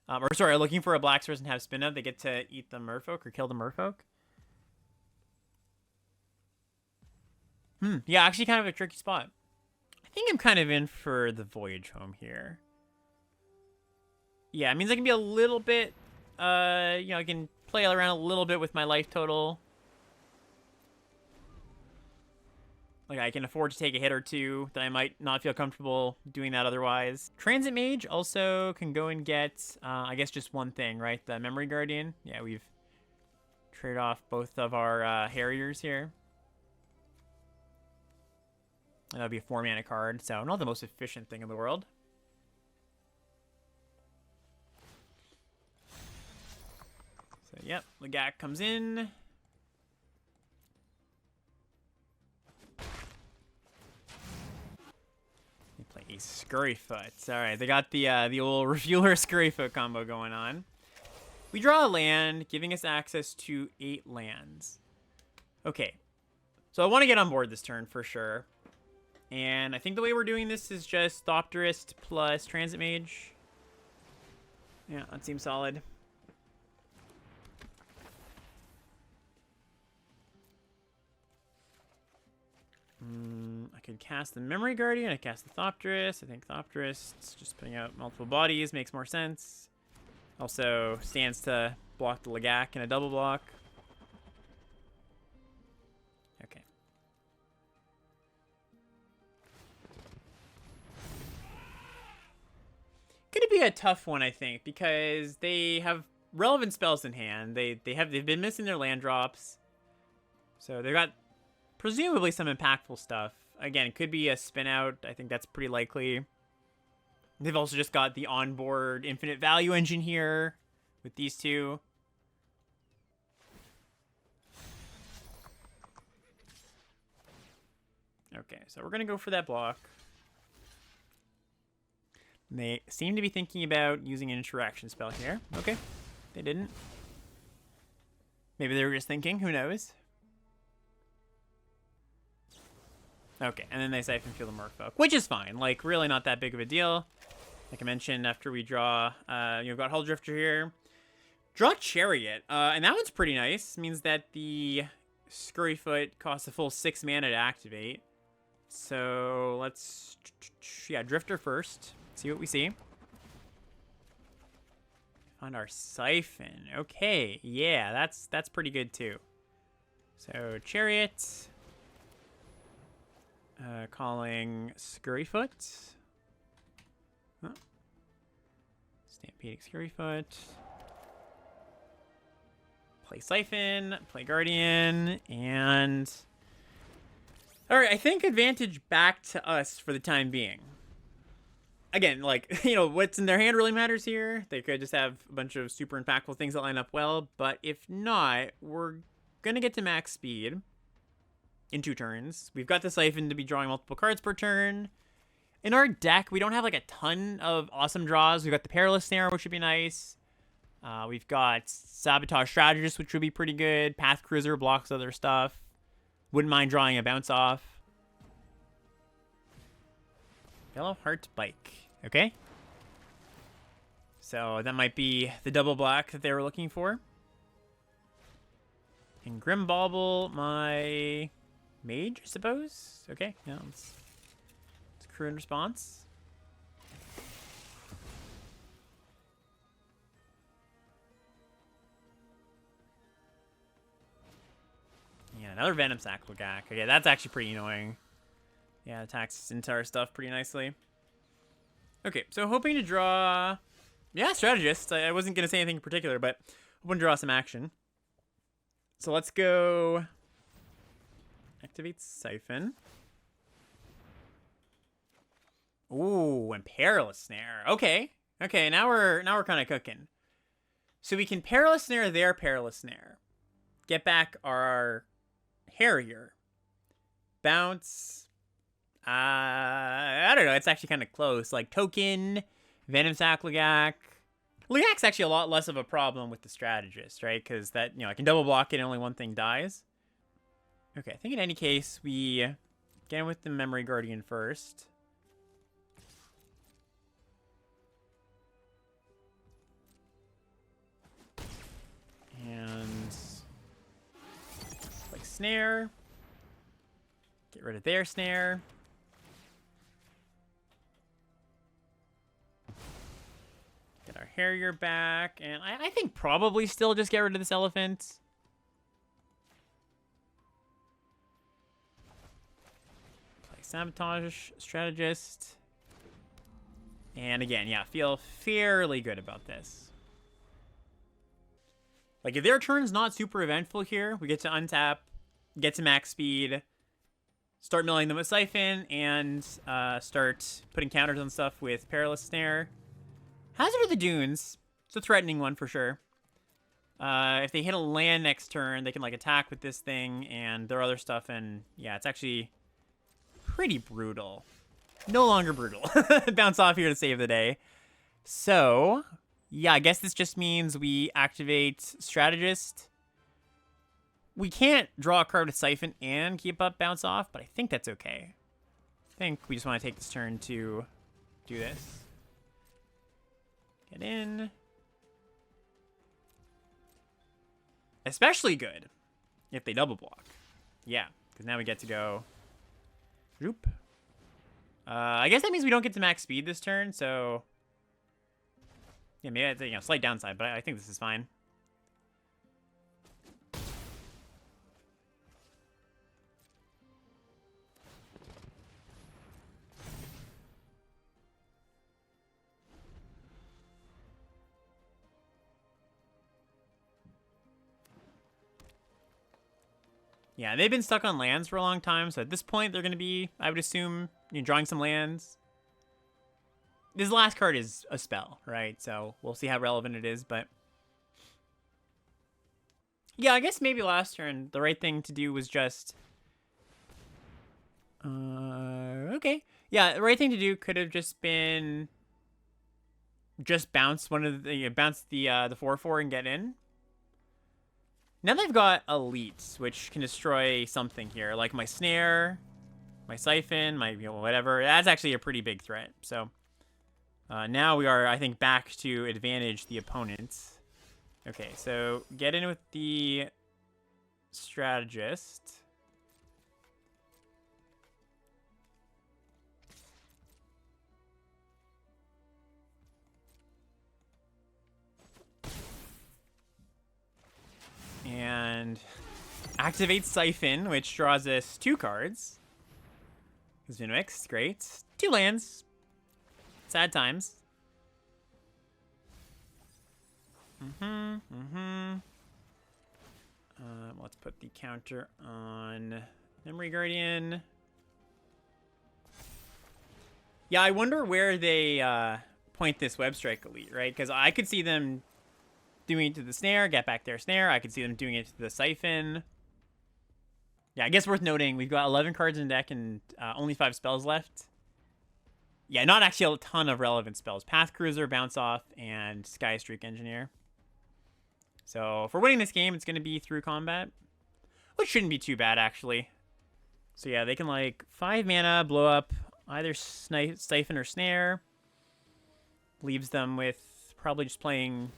or sorry, looking for a black source and have spin up, they get to eat the Merfolk or kill the Merfolk. Yeah, actually kind of a tricky spot. I think I'm kind of in for the Voyage Home here. Yeah, it means I can be a little bit, you know, I can play around a little bit with my life total. Like, I can afford to take a hit or two that I might not feel comfortable doing that otherwise. Transit Mage also can go and get, I guess, just one thing, right? The Memory Guardian. Yeah, we've traded off both of our Harriers here. That would be a 4-mana card, so not the most efficient thing in the world. So, yep, Lagak comes in. They play a Scurryfoot. All right, they got the old Refueler Scurryfoot combo going on. We draw a land, giving us access to 8 lands. Okay, so I want to get on board this turn for sure. And I think the way we're doing this is just Thopterist plus Transit Mage. Yeah, that seems solid. I could cast the Memory Guardian. I cast the Thopterist. I think Thopterist just putting out multiple bodies makes more sense. Also stands to block the Lagak in a double block. Okay. Gonna be a tough one, I think, because they have relevant spells in hand. They've been missing their land drops, so they've got presumably some impactful stuff. Again, it could be a spin out. I think that's pretty likely. They've also just got the onboard infinite value engine here with these two. Okay, so we're gonna go for that block. They seem to be thinking about using an interaction spell here. Okay, they didn't. Maybe they were just thinking, who knows? Okay, and then they siphon fuel the Merfolk, which is fine. Like, really not that big of a deal. Like I mentioned, after we draw, you've got Hull Drifter here. Draw Chariot, and that one's pretty nice. It means that the Scurryfoot costs a full 6 mana to activate. So let's, yeah, Drifter first. See what we see. Find our Siphon. Okay, yeah, that's pretty good too. So Chariot. Calling Scurryfoot. Huh. Stampede Scurryfoot. Play Siphon, play Guardian, and... Alright, I think advantage back to us for the time being. Again, like, you know, what's in their hand really matters here. They could just have a bunch of super impactful things that line up well, but if not, we're gonna get to max speed in 2 turns. We've got the Siphon to be drawing multiple cards per turn. In our deck, we don't have like a ton of awesome draws. We've got the Perilous Snare, which would be nice. We've got Sabotage Strategist, which would be pretty good. Path Cruiser blocks other stuff. Wouldn't mind drawing a Bounce Off. Yellow Heart Bike. Okay. So that might be the double black that they were looking for. And Grim Bauble, my mage, I suppose. Okay, yeah, let's crew in response. Yeah, another Venom Saklagak. Okay, that's actually pretty annoying. Yeah, attacks into our stuff pretty nicely. Okay, so hoping to draw... Yeah, Strategist. I wasn't going to say anything in particular, but hoping to draw some action. So let's go... Activate Siphon. Ooh, and Perilous Snare. Okay. Okay, now we're kind of cooking. So we can Perilous Snare their Perilous Snare. Get back our Harrier. Bounce. I don't know. It's actually kind of close. Like Token, Venom Sack Lagak. Lagak's actually a lot less of a problem with the Strategist, right? Because that, you know, I can double block it and only one thing dies. Okay, I think in any case, we get in with the Memory Guardian first. And like Snare. Get rid of their Snare. Get our Harrier back. And I think probably still just get rid of this Elephant. Play Sabotage Strategist. And again, yeah, feel fairly good about this. Like, if their turn's not super eventful here, we get to untap, get to max speed, start milling them with Siphon, and start putting counters on stuff with Perilous Snare. Hazard of the Dunes. It's a threatening one for sure. If they hit a land next turn, they can, like, attack with this thing and their other stuff, and, yeah, it's actually pretty brutal. No longer brutal. Bounce off here to save the day. So... yeah, I guess this just means we activate Strategist. We can't draw a card with Siphon and keep up Bounce Off, but I think that's okay. I think we just want to take this turn to do this. Get in. Especially good if they double block. Yeah, because now we get to go... Zoop. I guess that means we don't get to max speed this turn, so... yeah, maybe it's a, you know, slight downside, but I think this is fine. Yeah, they've been stuck on lands for a long time, so at this point they're going to be, I would assume, you know, drawing some lands. This last card is a spell, right? So we'll see how relevant it is, but... yeah, I guess maybe last turn, the right thing to do was just... okay. Yeah, the right thing to do could have just been... just bounce one of the... bounce the 4/4 and get in. Now they've got Elites, which can destroy something here, like my Snare, my Siphon, my, you know, whatever. That's actually a pretty big threat, so... now we are, I think, back to advantage the opponent. Okay, so get in with the Strategist. And activate Siphon, which draws us 2 cards. It's been mixed, great. 2 lands. Sad times. Let's put the counter on Memory Guardian. Yeah, I wonder where they point this Web Strike Elite, right? Because I could see them doing it to the snare, get back there snare. I could see them doing it to the siphon. Yeah, I guess worth noting, we've got 11 cards in deck and only 5 spells left. Yeah, not actually a ton of relevant spells. Path Cruiser, Bounce Off, and Sky Streak Engineer. So for winning this game, it's going to be through combat, which shouldn't be too bad, actually. So yeah, they can, like, 5 mana, blow up either Siphon or Snare. Leaves them with probably just playing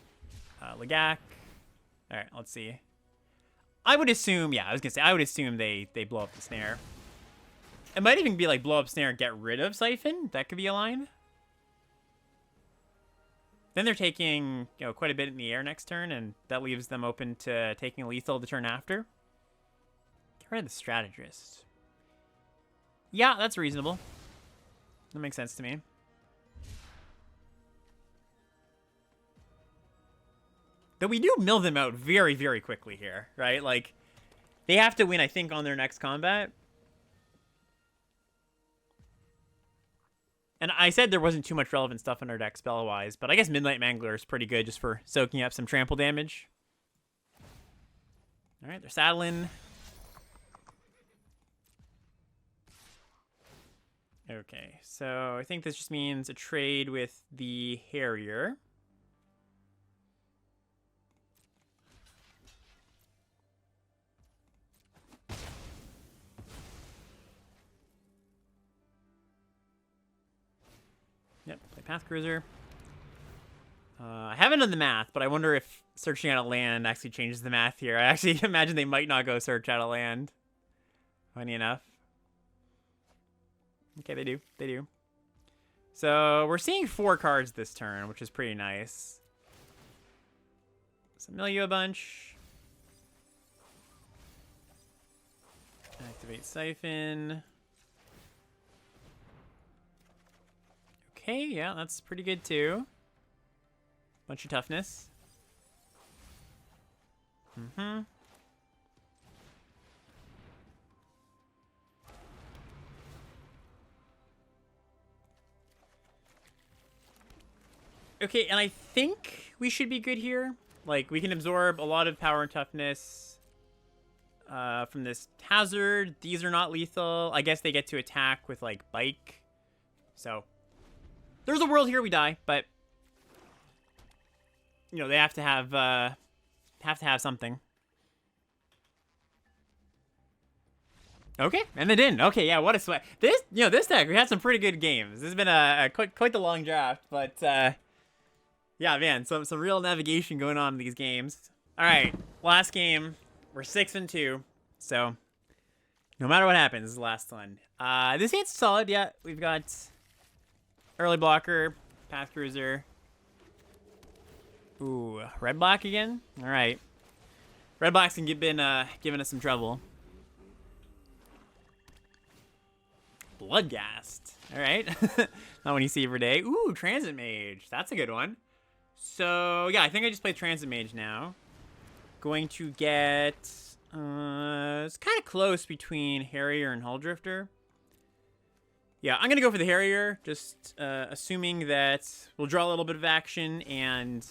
Lagak. All right, let's see. I would assume, yeah, I was going to say, I would assume they blow up the Snare. It might even be like blow up Snare and get rid of Siphon. That could be a line. Then they're taking, quite a bit in the air next turn, and that leaves them open to taking lethal the turn after. Get rid of the Strategist. Yeah, that's reasonable. That makes sense to me. Though we do mill them out very, very quickly here, right? Like, they have to win, I think, on their next combat. And I said there wasn't too much relevant stuff in our deck spell-wise, but I guess Midnight Mangler is pretty good just for soaking up some trample damage. All right, they're saddling. Okay, so I think this just means a trade with the Harrier. Yep, play Path Cruiser. I haven't done the math, but I wonder if searching out a land actually changes the math here. I actually imagine they might not go search out a land. Funny enough. Okay, they do. They do. So we're seeing 4 cards this turn, which is pretty nice. So mill you a bunch. Activate Siphon. Okay, yeah, that's pretty good too. Bunch of toughness. Okay, and I think we should be good here. Like, we can absorb a lot of power and toughness from this hazard. These are not lethal. I guess they get to attack with, like, Bike. So there's a world here we die, but they have to have something. Okay, and they didn't. Okay, yeah, what a sweat. This deck, we had some pretty good games. This has been quite the long draft, but yeah, man, some real navigation going on in these games. All right, last game. We're 6-2, so no matter what happens, this is the last one. This hand's solid. Yeah, we've got early blocker, Path Cruiser. Ooh, red black again? All right. Red black's been giving us some trouble. Bloodghast. All right. Not one you see every day. Ooh, Transit Mage. That's a good one. So, yeah, I think I just played Transit Mage now. Going to get... it's kind of close between Harrier and Hull Drifter. Yeah, I'm going to go for the Harrier, just assuming that we'll draw a little bit of action, and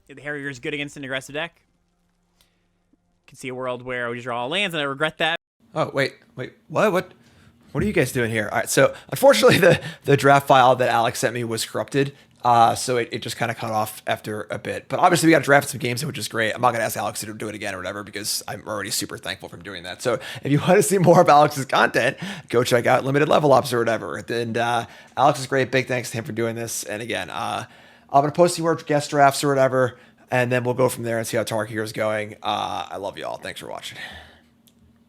the Harrier is good against an aggressive deck. Can see a world where we just draw all lands, and I regret that. Oh, wait. What are you guys doing here? All right, so unfortunately, the draft file that Alex sent me was corrupted, so it just kind of cut off after a bit. But obviously, we got to draft some games, which is great. I'm not going to ask Alex to do it again or whatever, because I'm already super thankful for him doing that. So if you want to see more of Alex's content, go check out Limited Level Ups or whatever. And Alex is great. Big thanks to him for doing this. And again, I'm going to post some more guest drafts or whatever, and then we'll go from there and see how Tarkir is going. I love you all. Thanks for watching.